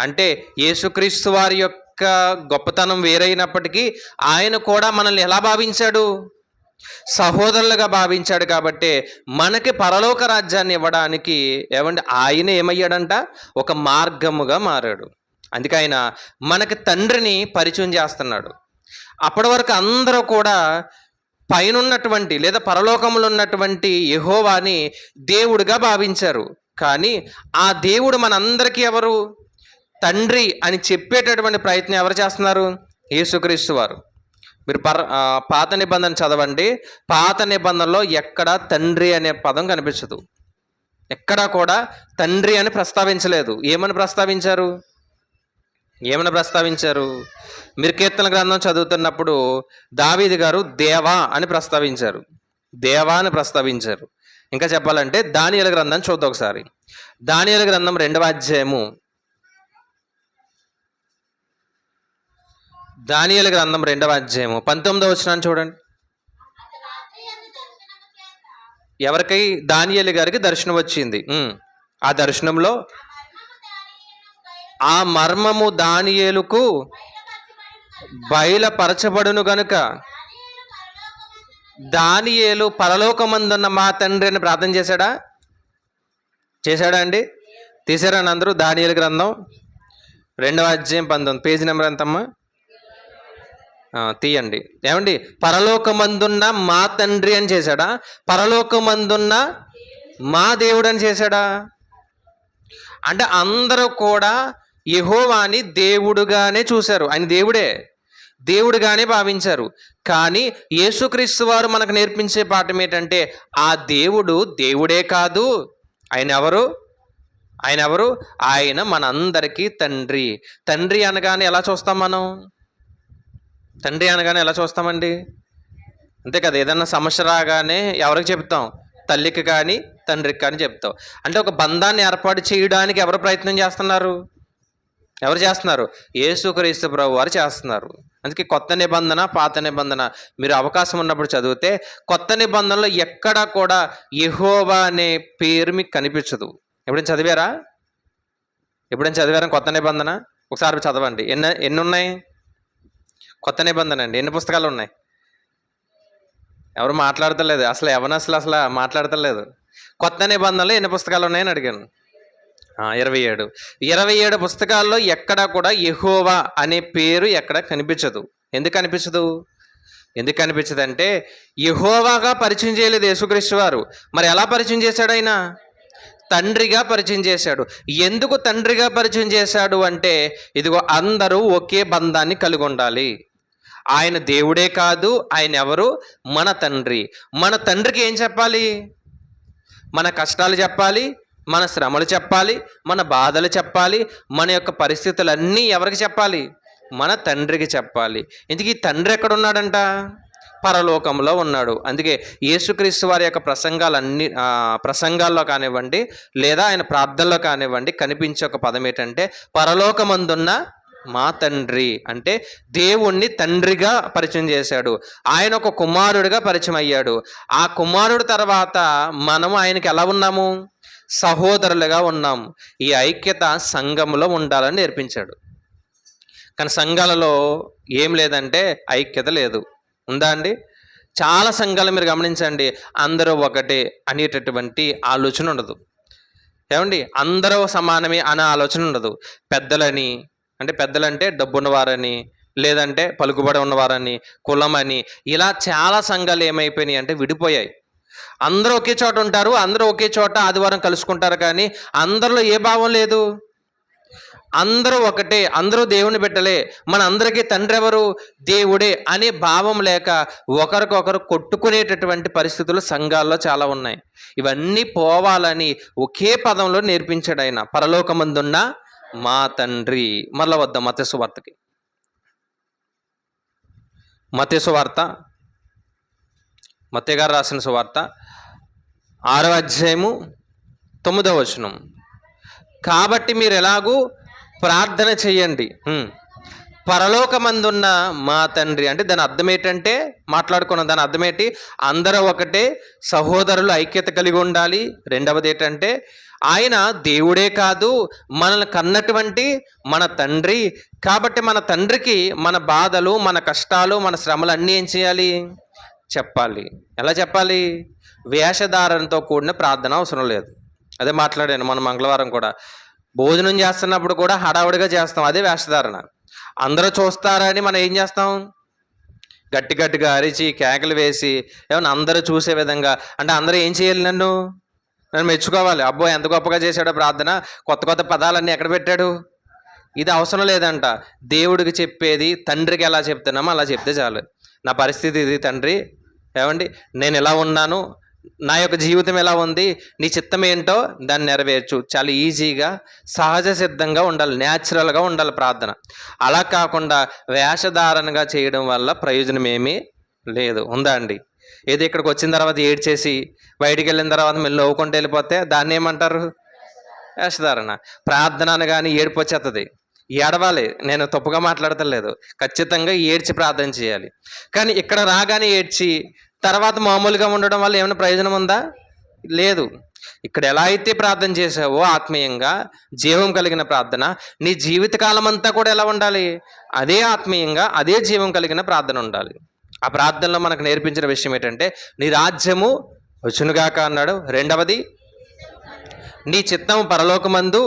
అంటే యేసుక్రీస్తు వారి యొక్క గొప్పతనం వేరైనప్పటికీ ఆయన కూడా మనల్ని ఎలా భావించాడు? సహోదరులుగా భావించాడు. కాబట్టి మనకి పరలోక రాజ్యాన్ని ఇవ్వడానికి ఏమంటే ఆయన ఏమయ్యాడంట? ఒక మార్గముగా మారాడు. అందుకే ఆయన మనకి తండ్రిని పరిచయం చేస్తున్నాడు. అప్పటి వరకు అందరూ కూడా పైనున్నటువంటి లేదా పరలోకములో ఉన్నటువంటి యెహోవాని దేవుడిగా భావించారు. కానీ ఆ దేవుడు మనందరికీ ఎవరు? తండ్రి అని చెప్పేటటువంటి ప్రయత్నం ఎవరు చేస్తున్నారు? యేసుక్రీస్తు వారు. మీరు పాత నిబంధన చదవండి. పాత నిబంధనలో ఎక్కడ తండ్రి అనే పదం కనిపించదు. ఎక్కడా కూడా తండ్రి అని ప్రస్తావించలేదు. ఏమని ప్రస్తావించారు? మీరు కీర్తన గ్రంథం చదువుతున్నప్పుడు దావీదు గారు దేవా అని ప్రస్తావించారు. దేవా అని ప్రస్తావించారు. ఇంకా చెప్పాలంటే దానియేలు గ్రంథం చూద్దాం ఒకసారి. దానియేలు గ్రంథం 2వ అధ్యాయము. దానియేలు గ్రంథం 2వ అధ్యాయము 19వ వచనాన్ని చూడండి. ఎవరికి? దానియేలు గారికి దర్శనం వచ్చింది. ఆ దర్శనంలో ఆ మర్మము దానియేలుకు బయలుపరచబడును గనుక దానియేలు పరలోకమందున్న మా తండ్రి అని ప్రార్థన చేశాడా అండి? తీసారా అందరూ? దానియేలు గ్రంథం 2వ అధ్యాయం 19 పేజీ నెంబర్ ఎంతమ్మా? తీయండి. ఏమండి, పరలోకమందున్న మా తండ్రి అని చేశాడా? పరలోకమందున్న మా దేవుడు అని చేశాడా? అంటే అందరూ కూడా యెహోవాని దేవుడుగానే చూశారు. ఆయన దేవుడుగానే భావించారు. కానీ యేసుక్రీస్తు వారు మనకు నేర్పించే పాఠం ఏంటంటే ఆ దేవుడు దేవుడే కాదు. ఆయన ఎవరు? ఆయన మనందరికీ తండ్రి. తండ్రి అనగానే ఎలా చూస్తాం మనం? తండ్రి అనగానే ఎలా చూస్తామండి? అంతే కదా. ఏదన్నా సమస్య రాగానే ఎవరికి చెప్తాం? తల్లికి కానీ తండ్రికి కానీ చెప్తాం. అంటే ఒక బంధాన్ని ఏర్పాటు చేయడానికి ఎవరు ప్రయత్నం చేస్తున్నారు? యేసుక్రీస్తు ప్రభు వారు చేస్తున్నారు. అందుకే కొత్త నిబంధన పాత నిబంధన మీరు అవకాశం ఉన్నప్పుడు చదివితే కొత్త నిబంధనలో ఎక్కడా కూడా యెహోవా అనే పేరు మీకు కనిపించదు. ఎప్పుడైనా చదివారా కొత్త నిబంధన? ఒకసారి చదవండి. ఎన్ని ఉన్నాయి కొత్త నిబంధన అండి? ఎన్ని పుస్తకాలు ఉన్నాయి? ఎవరు మాట్లాడతలేదు. అసలు మాట్లాడతలేదు. కొత్త నిబంధనలో ఎన్ని పుస్తకాలు ఉన్నాయని అడిగాను. 27 పుస్తకాల్లో ఎక్కడా కూడా యెహోవా అనే పేరు ఎక్కడ కనిపించదు. ఎందుకు కనిపించదు అంటే యెహోవాగా పరిచయం చేయలేదు యేసుక్రీస్తు వారు. మరి ఎలా పరిచయం చేశాడు? ఆయన తండ్రిగా పరిచయం చేశాడు. ఎందుకు తండ్రిగా పరిచయం చేశాడు అంటే ఇదిగో అందరూ ఒకే బంధాన్ని కలిగి ఉండాలి. ఆయన దేవుడే కాదు, ఆయన ఎవరు? మన తండ్రి. మన తండ్రికి ఏం చెప్పాలి? మన కష్టాలు చెప్పాలి, మన శ్రమలు చెప్పాలి, మన బాధలు చెప్పాలి, మన యొక్క పరిస్థితులన్నీ ఎవరికి చెప్పాలి? మన తండ్రికి చెప్పాలి. ఇందుకు ఈ తండ్రి ఎక్కడున్నాడంట? పరలోకంలో ఉన్నాడు. అందుకే యేసుక్రీస్తు వారి యొక్క ప్రసంగాల్లో కానివ్వండి లేదా ఆయన ప్రార్థనలో కానివ్వండి కనిపించే ఒక పదం ఏంటంటే పరలోకమందున్న మా తండ్రి. అంటే దేవుణ్ణి తండ్రిగా పరిచయం చేశాడు. ఆయన ఒక కుమారుడిగా పరిచయం అయ్యాడు. ఆ కుమారుడు తర్వాత మనము ఆయనకి ఎలా ఉన్నాము? సహోదరులుగా ఉన్నాము. ఈ ఐక్యత సంఘములో ఉండాలని నేర్పించాడు. కానీ సంఘాలలో ఏం లేదంటే ఐక్యత లేదు. ఉందా అండి? చాలా సంఘాలు మీరు గమనించండి, అందరూ ఒకటే అనేటటువంటి ఆలోచన ఉండదు. ఏమండి? అందరూ సమానమే అనే ఆలోచన ఉండదు. పెద్దలని, అంటే పెద్దలంటే డబ్బున్నవారని, లేదంటే పలుకుబడి ఉన్నవారని, కులమని, ఇలా చాలా సంఘాలు ఏమైపోయినాయి అంటే విడిపోయాయి. అందరూ ఒకే చోట ఉంటారు, అందరూ ఒకే చోట ఆదివారం కలుసుకుంటారు, కానీ అందరిలో ఏ భావం లేదు. అందరూ ఒకటే, అందరూ దేవుని బిడ్డలే, మన అందరికీ తండ్రి ఎవరు? దేవుడే అనే భావం లేక ఒకరికొకరు కొట్టుకునేటటువంటి పరిస్థితులు సంఘాల్లో చాలా ఉన్నాయి. ఇవన్నీ పోవాలని ఒకే పదంలో నేర్పించాడు ఆయన, పరలోకమందున్న మా తండ్రి. మరల వద్దాం మత్తయి సువార్తకి. మత్తయి సువార్త, మత్తయి గారు రాసిన సువార్త 6వ అధ్యాయము 9వ వచనం. కాబట్టి మీరు ఎలాగూ ప్రార్థన చెయ్యండి, పరలోకమందున్న మా తండ్రి. అంటే దాని అర్థం ఏంటంటే, మాట్లాడుకున్నాం, దాని అర్థం ఏంటి? అందరూ ఒకటే, సహోదరులు ఐక్యత కలిగి ఉండాలి. రెండవది ఏంటంటే, ఆయన దేవుడే కాదు, మనల్ని కన్నటువంటి మన తండ్రి. కాబట్టి మన తండ్రికి మన బాధలు, మన కష్టాలు, మన శ్రమలు అన్నీ ఏం చేయాలి? చెప్పాలి. ఎలా చెప్పాలి? వేషధారణతో కూడిన ప్రార్థన అవసరం లేదు. అదే మాట్లాడాను మన మంగళవారం కూడా. భోజనం చేస్తున్నప్పుడు కూడా హడావుడిగా చేస్తాం, అదే వేషధారణ. అందరూ చూస్తారని మనం ఏం చేస్తాం? గట్టి గట్టిగా అరిచి కేకలు వేసి, ఏమన్నా అందరూ చూసే విధంగా. అంటే అందరూ ఏం చేయాలి? నన్ను మెచ్చుకోవాలి. అబ్బో ఎంత గొప్పగా చేశాడో ప్రార్థన, కొత్త కొత్త పదాలన్నీ ఎక్కడ పెట్టాడు. ఇది అవసరం లేదంట. దేవుడికి చెప్పేది తండ్రికి ఎలా చెప్తున్నామో అలా చెప్తే చాలు. నా పరిస్థితి ఇది తండ్రి, ఏమండి నేను ఎలా ఉన్నాను, నా యొక్క జీవితం ఎలా ఉంది, నీ చిత్తం ఏంటో దాన్ని నెరవేర్చు. చాలా ఈజీగా, సహజ సిద్ధంగా ఉండాలి, న్యాచురల్గా ఉండాలి ప్రార్థన. అలా కాకుండా వేషధారణగా చేయడం వల్ల ప్రయోజనం ఏమీ లేదు. ఉందా అండి? ఏదో ఇక్కడికి వచ్చిన తర్వాత ఏడ్చేసి బయటికి వెళ్ళిన తర్వాత మళ్ళీ నవ్వుకుంటూ వెళ్ళిపోతే దాన్ని ఏమంటారు? వేషధారణ. ప్రార్థన అనగానే ఏడుపు వచ్చేస్తుంది. ఏడవాలి, నేను తప్పుగా మాట్లాడతలేదు, ఖచ్చితంగా ఏడ్చి ప్రార్థన చేయాలి. కానీ ఇక్కడ రాగానే ఏడ్చి తర్వాత మామూలుగా ఉండడం వల్ల ఏమైనా ప్రయోజనం ఉందా? లేదు. ఇక్కడ ఎలా అయితే ప్రార్థన చేసావో ఆత్మీయంగా, జీవం కలిగిన ప్రార్థన, నీ జీవితకాలం అంతా కూడా ఎలా ఉండాలి? అదే ఆత్మీయంగా, అదే జీవం కలిగిన ప్రార్థన ఉండాలి. ఆ ప్రార్థనలో మనకు నేర్పించిన విషయం ఏంటంటే, నీ రాజ్యము వచ్చునుగాక అన్నాడు. రెండవది, నీ చిత్తము పరలోకమందు.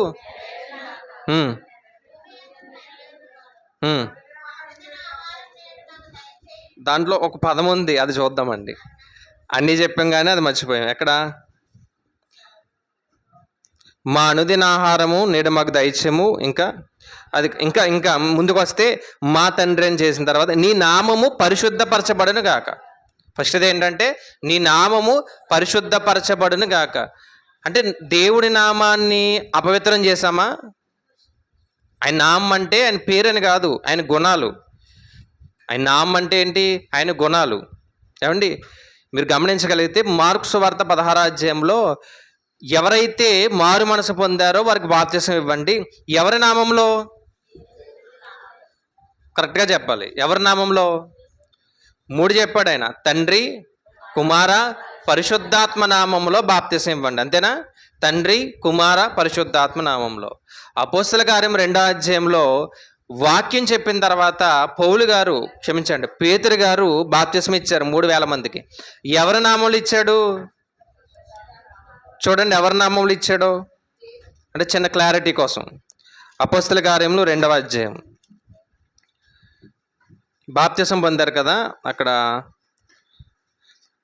దాంట్లో ఒక పదం ఉంది, అది చూద్దామండి. అన్నీ చెప్పాం కానీ అది మర్చిపోయాం. ఎక్కడ? మా అనుదిన ఆహారము నేడు మాకు దయచేయము. ఇంకా అది ఇంకా ఇంకా ముందుకు వస్తే మా తండ్రి అని చేసిన తర్వాత నీ నామము పరిశుద్ధపరచబడును గాక. ఫస్ట్ ఏంటంటే నీ నామము పరిశుద్ధపరచబడును గాక. అంటే దేవుడి నామాన్ని అపవిత్రం చేశామా? ఆయన నామం అంటే ఆయన పేరని కాదు, ఆయన గుణాలు. ఆయన నామం అంటే ఏంటి? ఆయన గుణాలు. ఏమండి మీరు గమనించగలిగితే మార్కు సువార్త 16వ అధ్యాయంలో ఎవరైతే మారు మనసు పొందారో వారికి బాప్తిసం ఇవ్వండి. ఎవరి నామంలో? కరెక్ట్గా చెప్పాలి. ఎవరి నామంలో? 3 చెప్పాడు ఆయన. తండ్రి, కుమార, పరిశుద్ధాత్మ నామంలో బాప్తిసం ఇవ్వండి. అంతేనా? తండ్రి, కుమార, పరిశుద్ధాత్మ నామంలో. అపోస్తల కార్యం 2వ అధ్యాయంలో వాక్యం చెప్పిన తర్వాత పేతురు గారు బాప్తిసం ఇచ్చారు 3000 మందికి. ఎవరి నామంలో ఇచ్చాడు? చూడండి ఎవరి నామంలో ఇచ్చాడో, అంటే చిన్న క్లారిటీ కోసం. అపోస్తల కార్యములు 2వ అధ్యాయం బాప్తిసం పొందారు కదా, అక్కడ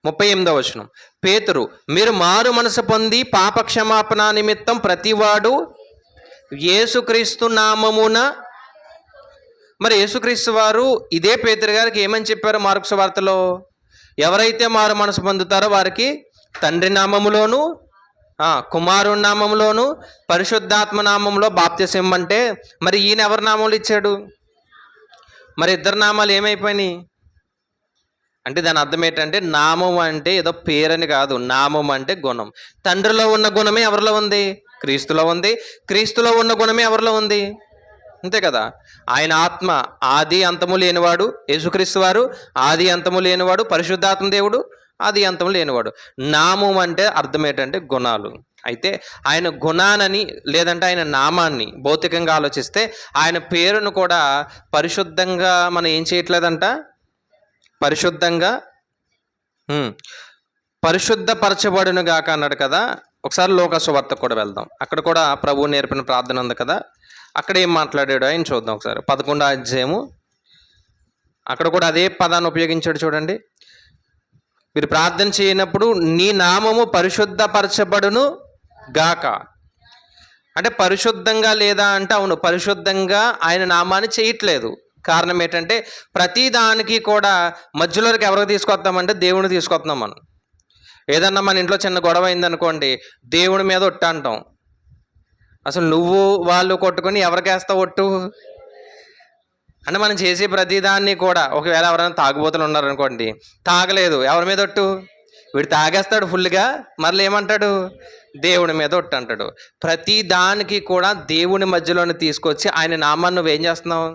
38వ వచనం. పేతురు, మీరు మారు మనసు పొంది పాప క్షమాపణ నిమిత్తం ప్రతివాడు యేసుక్రీస్తు నామమున. మరి యేసుక్రీస్తు వారు ఇదే పేతురు గారికి ఏమని చెప్పారు మార్కు సువార్తలో? ఎవరైతే మారు మనసు పొందుతారో వారికి తండ్రి నామములోను, కుమారుని నామంలోను, పరిశుద్ధాత్మ నామంలో బాప్తిసం ఇమ్మంటే, మరి ఈయన ఎవరి నామంలో ఇచ్చాడు? మరి ఇద్దరు నామాలు ఏమైపోయినాయి? అంటే దాని అర్థం ఏంటంటే, నామం అంటే ఏదో పేరని కాదు, నామం అంటే గుణం. తండ్రిలో ఉన్న గుణమే ఎవరిలో ఉంది? క్రీస్తులో ఉంది. క్రీస్తులో ఉన్న గుణమే ఎవరిలో ఉంది? అంతే కదా. ఆయన ఆత్మ ఆది అంతము లేనివాడు, యేసుక్రీస్తు వారు ఆది అంతము లేనివాడు, పరిశుద్ధాత్మ దేవుడు ఆది అంతము లేనివాడు. నామం అంటే అర్థం ఏంటంటే గుణాలు. అయితే ఆయన గుణానని లేదంటే ఆయన నామాన్ని భౌతికంగా ఆలోచిస్తే ఆయన పేరును కూడా పరిశుద్ధంగా మనం ఏం చేయట్లేదంట, పరిశుద్ధంగా పరిశుద్ధపరచబడును గాక అన్నాడు కదా. ఒకసారి లోకాసు వార్తకు కూడా వెళ్దాం, అక్కడ కూడా ప్రభువు నేర్పిన ప్రార్థన ఉంది కదా, అక్కడ ఏం మాట్లాడాడు ఆయన చూద్దాం ఒకసారి. 11వ అధ్యాయము, అక్కడ కూడా అదే పదాన్ని ఉపయోగించాడు చూడండి. మీరు ప్రార్థన చేయనప్పుడు నీ నామము పరిశుద్ధపరచబడును గాక. అంటే పరిశుద్ధంగా లేదా అంటే అవును, పరిశుద్ధంగా ఆయన నామాన్ని చేయట్లేదు. కారణం ఏంటంటే ప్రతి దానికి కూడా మధ్యలోకి ఎవరికి తీసుకొస్తామంటే దేవుని తీసుకొస్తున్నాం. మనం ఏదన్నా మన ఇంట్లో చిన్న గొడవ అయిందనుకోండి, దేవుడి మీద ఒట్టు అంటాం. అసలు నువ్వు వాళ్ళు కొట్టుకుని ఎవరికి వేస్తావు ఒట్టు అంటే మనం చేసే ప్రతిదాన్ని కూడా, ఒకవేళ ఎవరైనా తాగుబోతులు ఉన్నారనుకోండి, తాగలేదు, ఎవరి మీద ఒట్టు? వీడు తాగేస్తాడు ఫుల్గా, మళ్ళీ ఏమంటాడు? దేవుడి మీద ఒట్టు అంటాడు. ప్రతి దానికి కూడా దేవుని మధ్యలోనే తీసుకొచ్చి ఆయన నామాన్ని నువ్వేం చేస్తున్నావు?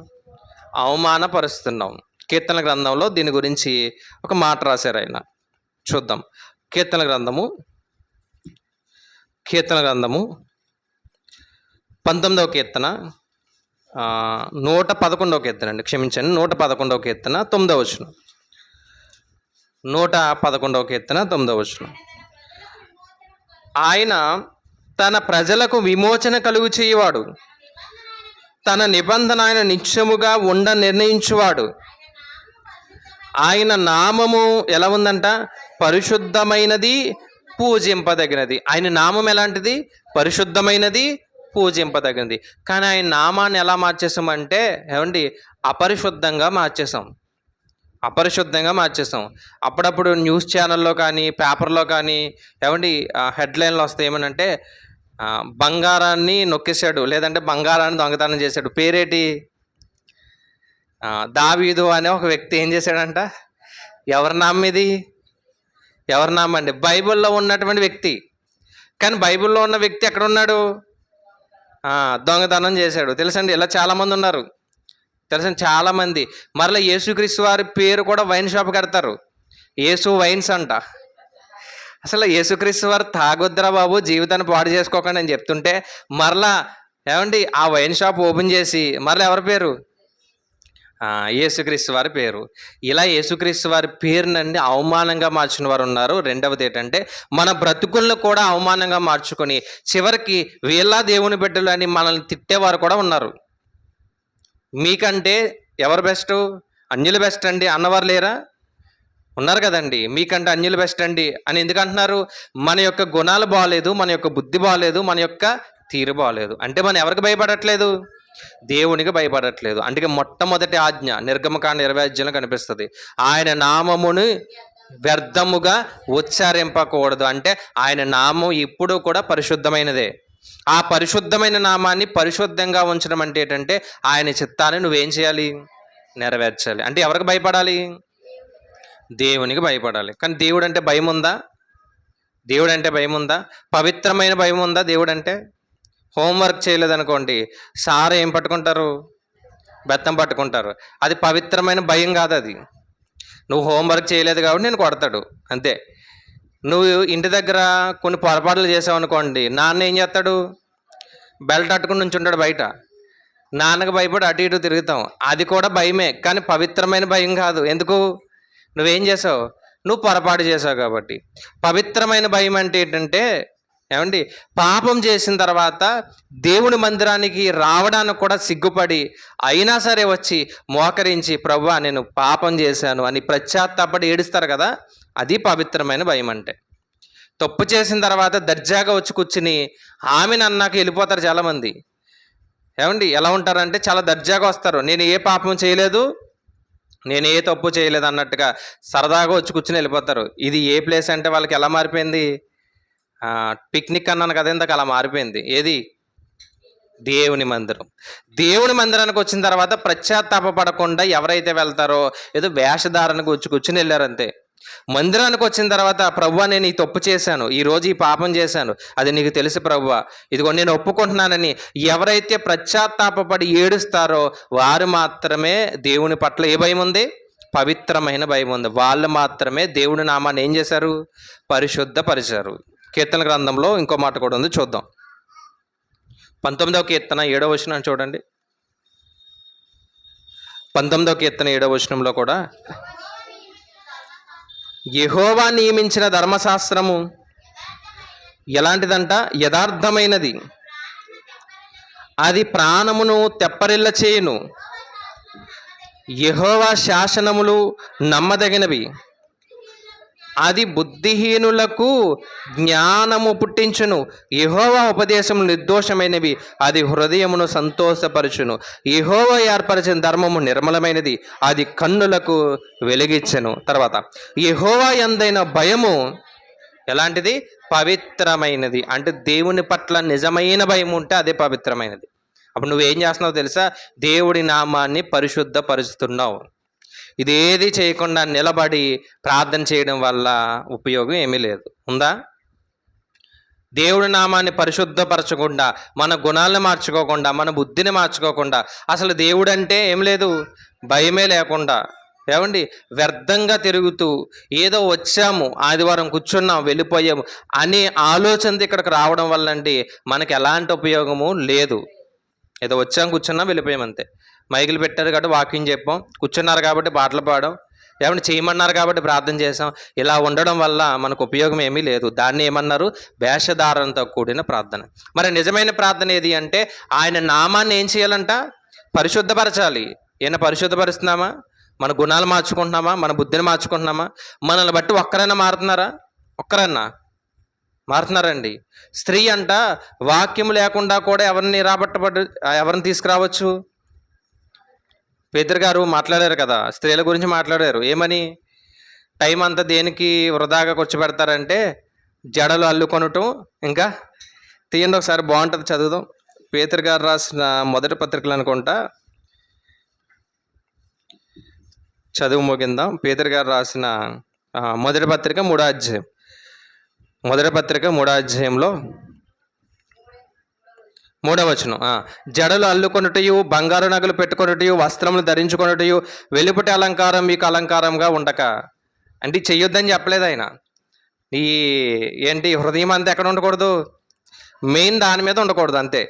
అవమానపరుస్తున్నావు. కీర్తన గ్రంథంలో దీని గురించి ఒక మాట రాశారు ఆయన, చూద్దాం. కీర్తన గ్రంథము 19వ కీర్తన 111వ కీర్తన అండి, క్షమించండి, 111వ కీర్తన 9వ వచనం. 111వ కీర్తన 9వ వచనం. ఆయన తన ప్రజలకు విమోచన కలుగు చేయవాడు, తన నిబంధన ఆయన నిత్యముగా ఉండ నిర్ణయించువాడు. ఆయన నామము ఎలా ఉందంట? పరిశుద్ధమైనది, పూజింపదగినది. ఆయన నామం ఎలాంటిది? పరిశుద్ధమైనది, పూజింపదగినది. కానీ ఆయన నామాన్ని ఎలా మార్చేసామంటే ఏమండి, అపరిశుద్ధంగా మార్చేసాం. అప్పుడప్పుడు న్యూస్ ఛానల్లో కానీ పేపర్లో కానీ ఏమండి హెడ్లైన్లు వస్తాయి ఏమనంటే, బంగారాన్ని నొక్కేశాడు, లేదంటే బంగారాన్ని దొంగతనం చేశాడు. పేరేటి? దావీదు అనే ఒక వ్యక్తి ఏం చేశాడంట? ఎవరి నామం ఇది? ఎవరి నామం అండి? బైబిల్లో ఉన్నటువంటి వ్యక్తి. కానీ బైబిల్లో ఉన్న వ్యక్తి ఎక్కడ ఉన్నాడు? దొంగతనం చేశాడు. తెలుసండి, ఇలా చాలామంది ఉన్నారు. తెలుసండి, చాలామంది. మరలా యేసుక్రీస్తు వారి పేరు కూడా వైన్ షాప్ కడతారు, యేసు వైన్స్ అంట. అసలు యేసుక్రీస్తు వారు తాగొద్దురా బాబు, జీవితాన్ని పాడు చేసుకోకండి అని చెప్తుంటే మరలా ఏమండి ఆ వైన్ షాప్ ఓపెన్ చేసి మరలా ఎవరి పేరు? యేసుక్రీస్తు వారి పేరు. ఇలా యేసుక్రీస్తు వారి పేరునండి అవమానంగా మార్చిన వారు ఉన్నారు. రెండవది ఏంటంటే మన బ్రతుకులను కూడా అవమానంగా మార్చుకొని చివరికి వీళ్ళ దేవుని బిడ్డలు అని మనల్ని తిట్టేవారు కూడా ఉన్నారు. మీకంటే ఎవరు బెస్ట్? అన్యులు బెస్ట్ అండి అన్నవారు లేరా? ఉన్నారు కదండి. మీకంటే అన్యులు బెస్ట్ అండి అని ఎందుకు అంటున్నారు? మన యొక్క గుణాలు బాగలేదు, మన యొక్క బుద్ధి బాగలేదు, మన యొక్క తీరు బాగలేదు. అంటే మనం ఎవరికి భయపడట్లేదు? దేవునికి భయపడట్లేదు. అందుకే మొట్టమొదటి ఆజ్ఞ నిర్గమకాండ 20 కనిపిస్తుంది, ఆయన నామమును వ్యర్థముగా ఉచ్చారింపకూడదు. అంటే ఆయన నామం ఇప్పుడు కూడా పరిశుద్ధమైనదే. ఆ పరిశుద్ధమైన నామాన్ని పరిశుద్ధంగా ఉంచడం అంటే ఏంటంటే ఆయన చిత్తాన్ని నువ్వేం చేయాలి? నెరవేర్చాలి. అంటే ఎవరికి భయపడాలి? దేవునికి భయపడాలి. కానీ దేవుడు అంటే భయం ఉందా? పవిత్రమైన భయం ఉందా దేవుడు అంటే? హోంవర్క్ చేయలేదనుకోండి, సార్ ఏం పట్టుకుంటారు? బెత్తం పట్టుకుంటారు. అది పవిత్రమైన భయం కాదు. అది నువ్వు హోంవర్క్ చేయలేదు కాబట్టి నేను కొడతాడు అంతే. నువ్వు ఇంటి దగ్గర కొన్ని పొరపాట్లు చేసావు అనుకోండి, నాన్న ఏం చేస్తాడు? బెల్ట్ అట్టుకుని నుంచుంటాడు బయట. నాన్నకు భయపడి అటు ఇటు తిరుగుతాం. అది కూడా భయమే, కానీ పవిత్రమైన భయం కాదు. ఎందుకు? నువ్వేం చేసావు? నువ్వు పొరపాటు చేసావు కాబట్టి. పవిత్రమైన భయం అంటే ఏంటంటే ఏమండి, పాపం చేసిన తర్వాత దేవుని మందిరానికి రావడానికి కూడా సిగ్గుపడి అయినా సరే వచ్చి మోకరించి ప్రభువా నేను పాపం చేశాను అని పశ్చాత్తాపడి ఏడుస్తారు కదా, అది పవిత్రమైన భయం అంటే. తప్పు చేసిన తర్వాత దర్జాగా వచ్చి కూర్చుని ఆమెను అన్నాక వెళ్ళిపోతారు చాలామంది. ఏమండి ఎలా ఉంటారంటే చాలా దర్జాగా వస్తారు, నేను ఏ పాపం చేయలేదు, నేను ఏ తప్పు చేయలేదు అన్నట్టుగా సరదాగా వచ్చి కూర్చుని వెళ్ళిపోతారు. ఇది ఏ ప్లేస్ అంటే వాళ్ళకి ఎలా మారిపోయింది? పిక్నిక్ అన్నాను కదా ఇందాక, అలా మారిపోయింది. ఏది? దేవుని మందిరం. దేవుని మందిరానికి వచ్చిన తర్వాత పశ్చాత్తాపపడకుండా ఎవరైతే వెళ్తారో ఏదో వేషధారణకు వచ్చి కూర్చుని వెళ్ళారంతే. మందిరానికి వచ్చిన తర్వాత ప్రభువా నేను ఈ తప్పు చేశాను, ఈరోజు ఈ పాపం చేశాను, అది నీకు తెలుసు ప్రభువా, ఇదిగో నేను ఒప్పుకుంటున్నానని ఎవరైతే పశ్చాత్తాపపడి ఏడుస్తారో వారు మాత్రమే దేవుని పట్ల ఏ భయం ఉంది? పవిత్రమైన భయం ఉంది. వాళ్ళు మాత్రమే దేవుని నామాన్ని ఏం చేశారు? పరిశుద్ధపరిచారు. కీర్తన గ్రంథంలో ఇంకో మాట కూడా ఉంది, చూద్దాం. 19వ కీర్తన 7వ వచనం చూడండి. 19వ కీర్తన 7వ వచనంలో కూడా యెహోవా నియమించిన ధర్మశాస్త్రము ఎలాంటిదంట? యథార్థమైనది, అది ప్రాణమును తెప్పరిల్ల చేయును. యెహోవా శాసనములు నమ్మదగినవి, అది బుద్ధిహీనులకు జ్ఞానము పుట్టించును. యెహోవా ఉపదేశము నిర్దోషమైనవి, అది హృదయమును సంతోషపరచును. యెహోవా ఏర్పరిచిన ధర్మము నిర్మలమైనది, అది కన్నులకు వెలిగించెను. తర్వాత యెహోవా యందైన భయము ఎలాంటిది? పవిత్రమైనది. అంటే దేవుని పట్ల నిజమైన భయం ఉంటే అదే పవిత్రమైనది. అప్పుడు నువ్వేం చేస్తున్నావు తెలుసా? దేవుడి నామాన్ని పరిశుద్ధపరుస్తున్నావు. ఇదేది చేయకుండా నిలబడి ప్రార్థన చేయడం వల్ల ఉపయోగం ఏమీ లేదు. ఉందా? దేవుడి నామాన్ని పరిశుద్ధపరచకుండా, మన గుణాలను మార్చుకోకుండా, మన బుద్ధిని మార్చుకోకుండా, అసలు దేవుడు అంటే ఏం లేదు, భయమే లేకుండా, ఏమండి, వ్యర్థంగా తిరుగుతూ ఏదో వచ్చాము, ఆదివారం కూర్చున్నాం, వెళ్ళిపోయాము అనే ఆలోచనతో ఇక్కడికి రావడం వల్ల అండి మనకి ఎలాంటి ఉపయోగము లేదు. ఏదో వచ్చాం, కూర్చున్నాం, వెళ్ళిపోయాం అంతే. మైకులు పెట్టారు కాబట్టి వాకింగ్ చెప్పాం, కూర్చున్నారు కాబట్టి పాటలు పాడాం, ఏమన్నా చేయమన్నారు కాబట్టి ప్రార్థన చేసాం. ఇలా ఉండడం వల్ల మనకు ఉపయోగం ఏమీ లేదు. దాన్ని ఏమన్నారు? వేషధారణతో కూడిన ప్రార్థన. మరి నిజమైన ప్రార్థన ఏది అంటే ఆయన నామాన్ని ఏం చేయాలంట? పరిశుద్ధపరచాలి. ఏమైనా పరిశుద్ధపరుస్తున్నామా? మన గుణాలు మార్చుకుంటున్నామా? మన బుద్ధిని మార్చుకుంటున్నామా? మనల్ని బట్టి ఒక్కరైనా మారుతున్నారా? ఒక్కరన్నా మారుతున్నారండి. స్త్రీ అంట వాక్యం లేకుండా కూడా ఎవరిని తీసుకురావచ్చు? పేతురు గారు మాట్లాడారు కదా, స్త్రీల గురించి మాట్లాడారు. ఏమని? టైం అంతా దేనికి వృధాగా కూర్చోబెడతారంటే జడలు అల్లుకొనటం. ఇంకా తీయండి ఒకసారి, బాగుంటుంది, చదువుదాం. పేతురు గారు రాసిన మొదటి పత్రికలు అనుకుంటా, చదువు ముగిందాం. పేతురు గారు రాసిన మొదటి పత్రిక 3వ అధ్యాయం, మొదటి పత్రిక 3వ అధ్యాయంలో 3వ వచనం. జడలు అల్లుకొనుటయు, బంగారు నగలు పెట్టుకొనుటయు, వస్త్రములు ధరించుకొనుటయు, వెలుపటి అలంకారం మీకు అలంకారంగా ఉండక. అంటే చెయ్యొద్దని చెప్పలేదు ఆయన. ఈ ఏంటి హృదయం అంతా ఎక్కడ ఉండకూడదు? మెయిన్ దాని మీద ఉండకూడదు, అంతే.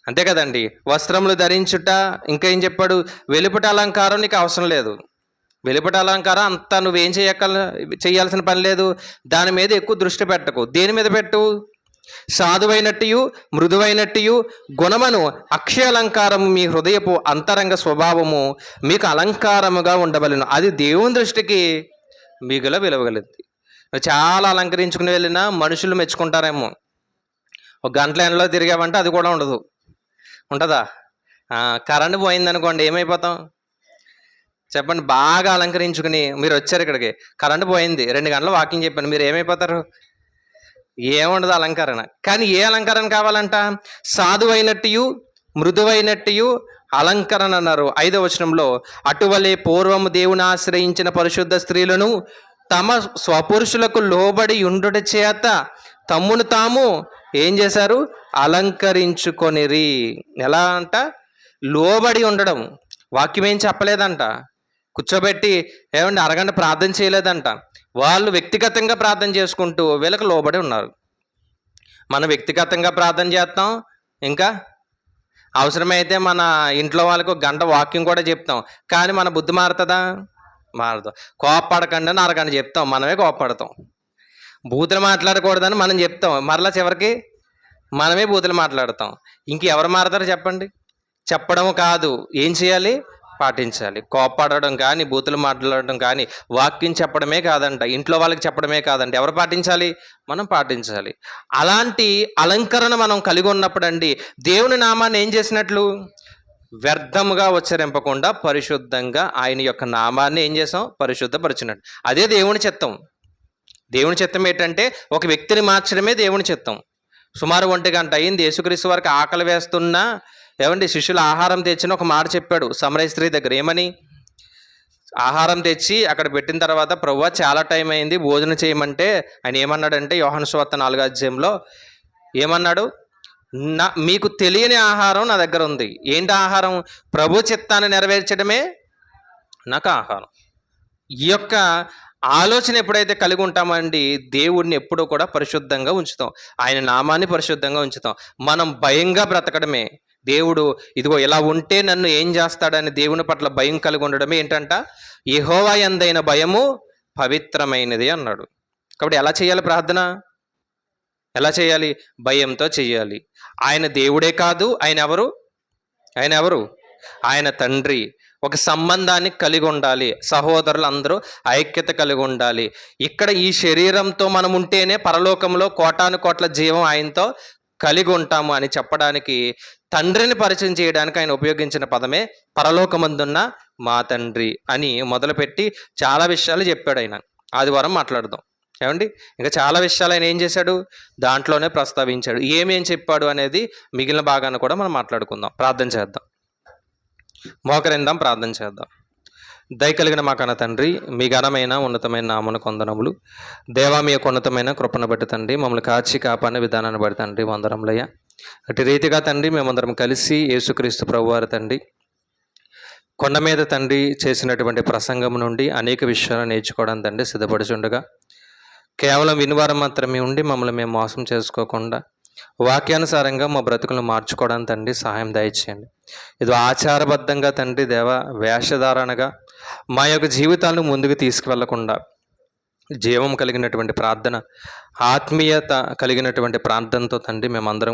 అంతే కదండి. వస్త్రములు ధరించుట, ఇంకా ఏం చెప్పాడు? వెలుపటి అలంకారం నీకు అవసరం లేదు. వెలుపటి అలంకారం అంతా నువ్వేం చేయాల్సిన పని లేదు. దాని మీద ఎక్కువ దృష్టి పెట్టకు. దేని మీద పెట్టు? సాధువైనట్టు, మృదువైనట్టు గుణమును అక్షయ అలంకారము మీ హృదయపు అంతరంగ స్వభావము మీకు అలంకారముగా ఉండవలెను. అది దేవుని దృష్టికి మిగుల విలువగలది. చాలా అలంకరించుకుని వెళ్ళినా మనుషులు మెచ్చుకుంటారేమో. ఒక గంటల ఎండలో తిరిగామంటే అది కూడా ఉండదు. ఉంటుందా? కరెంటు పోయిందనుకోండి, ఏమైపోతాం చెప్పండి? బాగా అలంకరించుకుని మీరు వచ్చారు ఇక్కడికి, కరెంటు పోయింది, 2 గంటలు వాకింగ్ చెప్పాను, మీరు ఏమైపోతారు? ఏముండదు అలంకరణ. కానీ ఏ అలంకరణ కావాలంట? సాధువైనట్టు, మృదువైనట్టు అలంకరణ అన్నారు. 5వ వచనంలో, అటువలే పూర్వము దేవుని ఆశ్రయించిన పరిశుద్ధ స్త్రీలను తమ స్వపురుషులకు లోబడి ఉండుట చేత తమ్మును తాము ఏం చేశారు? అలంకరించుకొనిరి. ఎలా అంట? లోబడి ఉండడం. వాక్యం ఏం చెప్పలేదంట, కూర్చోబెట్టి ఏమండి అరగంట ప్రార్థన చేయలేదంట. వాళ్ళు వ్యక్తిగతంగా ప్రార్థన చేసుకుంటూ వీళ్ళకి లోబడి ఉన్నారు. మనం వ్యక్తిగతంగా ప్రార్థన చేస్తాం, ఇంకా అవసరమైతే మన ఇంట్లో వాళ్ళకి 1 గంట వాక్యం కూడా చెప్తాం. కానీ మన బుద్ధి మారుతుందా? మారదు. కోపపడకండి అని అరగంట చెప్తాం, మనమే కోపపడతాం. బూతులు మాట్లాడకూడదని మనం చెప్తాం, మరలా చివరికి మనమే బూతులు మాట్లాడతాం. ఇంకెవరు మారతారో చెప్పండి? చెప్పడం కాదు, ఏం చేయాలి? పాటించాలి. కోపపడడం కానీ, బూతులు మాట్లాడడం కానీ, వాక్యం చెప్పడమే కాదంట, ఇంట్లో వాళ్ళకి చెప్పడమే కాదంట, ఎవరు పాటించాలి? మనం పాటించాలి. అలాంటి అలంకరణ మనం కలిగి ఉన్నప్పుడు అండి దేవుని నామాన్ని ఏం చేసినట్లు? వ్యర్థముగా ఉచ్చరింపకుండా పరిశుద్ధంగా ఆయన యొక్క నామాన్ని ఏం చేసాం? పరిశుద్ధపరిచినట్టు. అదే దేవుని చిత్తం. దేవుని చిత్తం ఏంటంటే ఒక వ్యక్తిని మార్చడమే దేవుని చిత్తం. సుమారు 1 గంట అయింది, యేసుక్రీస్తు వారికి ఆకలి వేస్తున్నా ఏమండి శిష్యులు ఆహారం తెచ్చిన ఒక మాట చెప్పాడు సమరయ స్త్రీ దగ్గర. ఏమని? ఆహారం తెచ్చి అక్కడ పెట్టిన తర్వాత, ప్రభువా చాలా టైం అయింది, భోజనం చేయమంటే ఆయన ఏమన్నాడంటే యోహాను సువార్త 4వ అధ్యాయంలో ఏమన్నాడు? మీకు తెలియని ఆహారం నా దగ్గర ఉంది. ఏంటి ఆహారం? ప్రభు చిత్తాన్ని నెరవేర్చడమే నాకు ఆహారం. ఈ యొక్క ఆలోచన ఎప్పుడైతే కలిగి ఉంటామండి, దేవుడిని ఎప్పుడూ కూడా పరిశుద్ధంగా ఉంచుతాం. ఆయన నామాన్ని పరిశుద్ధంగా ఉంచుతాం. మనం భయంగా బ్రతకడమే. దేవుడు ఇదిగో ఇలా ఉంటే నన్ను ఏం చేస్తాడని దేవుని పట్ల భయం కలిగి ఉండడమే ఏంటంట, యెహోవా యందైన భయము పవిత్రమైనది అన్నాడు. కాబట్టి ఎలా చేయాలి ప్రార్థన? ఎలా చేయాలి? భయంతో చేయాలి. ఆయన దేవుడే కాదు, ఆయన ఎవరు? ఆయన ఎవరు? ఆయన తండ్రి. ఒక సంబంధాన్ని కలిగి ఉండాలి. సహోదరులు అందరూ ఐక్యత కలిగి ఉండాలి. ఇక్కడ ఈ శరీరంతో మనం ఉంటేనే పరలోకంలో కోటాను కోట్ల జీవం ఆయనతో కలిగి ఉంటాము అని చెప్పడానికి, తండ్రిని పరిచయం చేయడానికి ఆయన ఉపయోగించిన పదమే పరలోకమందున్న మా తండ్రి అని మొదలుపెట్టి చాలా విషయాలు చెప్పాడు ఆయన. ఆదివారం మాట్లాడదాం. ఏమండి? ఇంకా చాలా విషయాలు ఆయన ఏం చేశాడు? దాంట్లోనే ప్రస్తావించాడు. ఏమేం చెప్పాడు అనేది మిగిలిన భాగాన్ని కూడా మనం మాట్లాడుకుందాం. ప్రార్థన చేద్దాం. మోకరిందాం, ప్రార్థన చేద్దాం. దయ కలిగిన మా కన్న తండ్రి, మీ ఘనమైన ఉన్నతమైన నామమునకు వందనములు. దేవా, మీ యొక్క ఉన్నతమైన కృపను బట్టి తండ్రి, మమ్మల్ని కాచి కాపాడిన విధానాన్ని బట్టి తండ్రి వందనములయ్యా. అటు రీతిగా తండ్రి మేమందరం కలిసి యేసుక్రీస్తు ప్రభువారు తండ్రి కొండ మీద తండ్రి చేసినటువంటి ప్రసంగం నుండి అనేక విషయాలు నేర్చుకోవడం తండ్రి సిద్ధపడుచుండగా, కేవలం వినివారం మాత్రమే ఉండి మమ్మల్ని మేము మోసం చేసుకోకుండా వాక్యానుసారంగా మా బ్రతుకులను మార్చుకోవడానికి తండ్రి సహాయం దయచేయండి. ఇది ఆచారబద్ధంగా తండ్రి దేవ వేషధారణగా మా యొక్క జీవితాలను ముందుకు తీసుకువెళ్లకుండా జీవం కలిగినటువంటి ప్రార్థన, ఆత్మీయత కలిగినటువంటి ప్రార్థనతో తండ్రి మేమందరం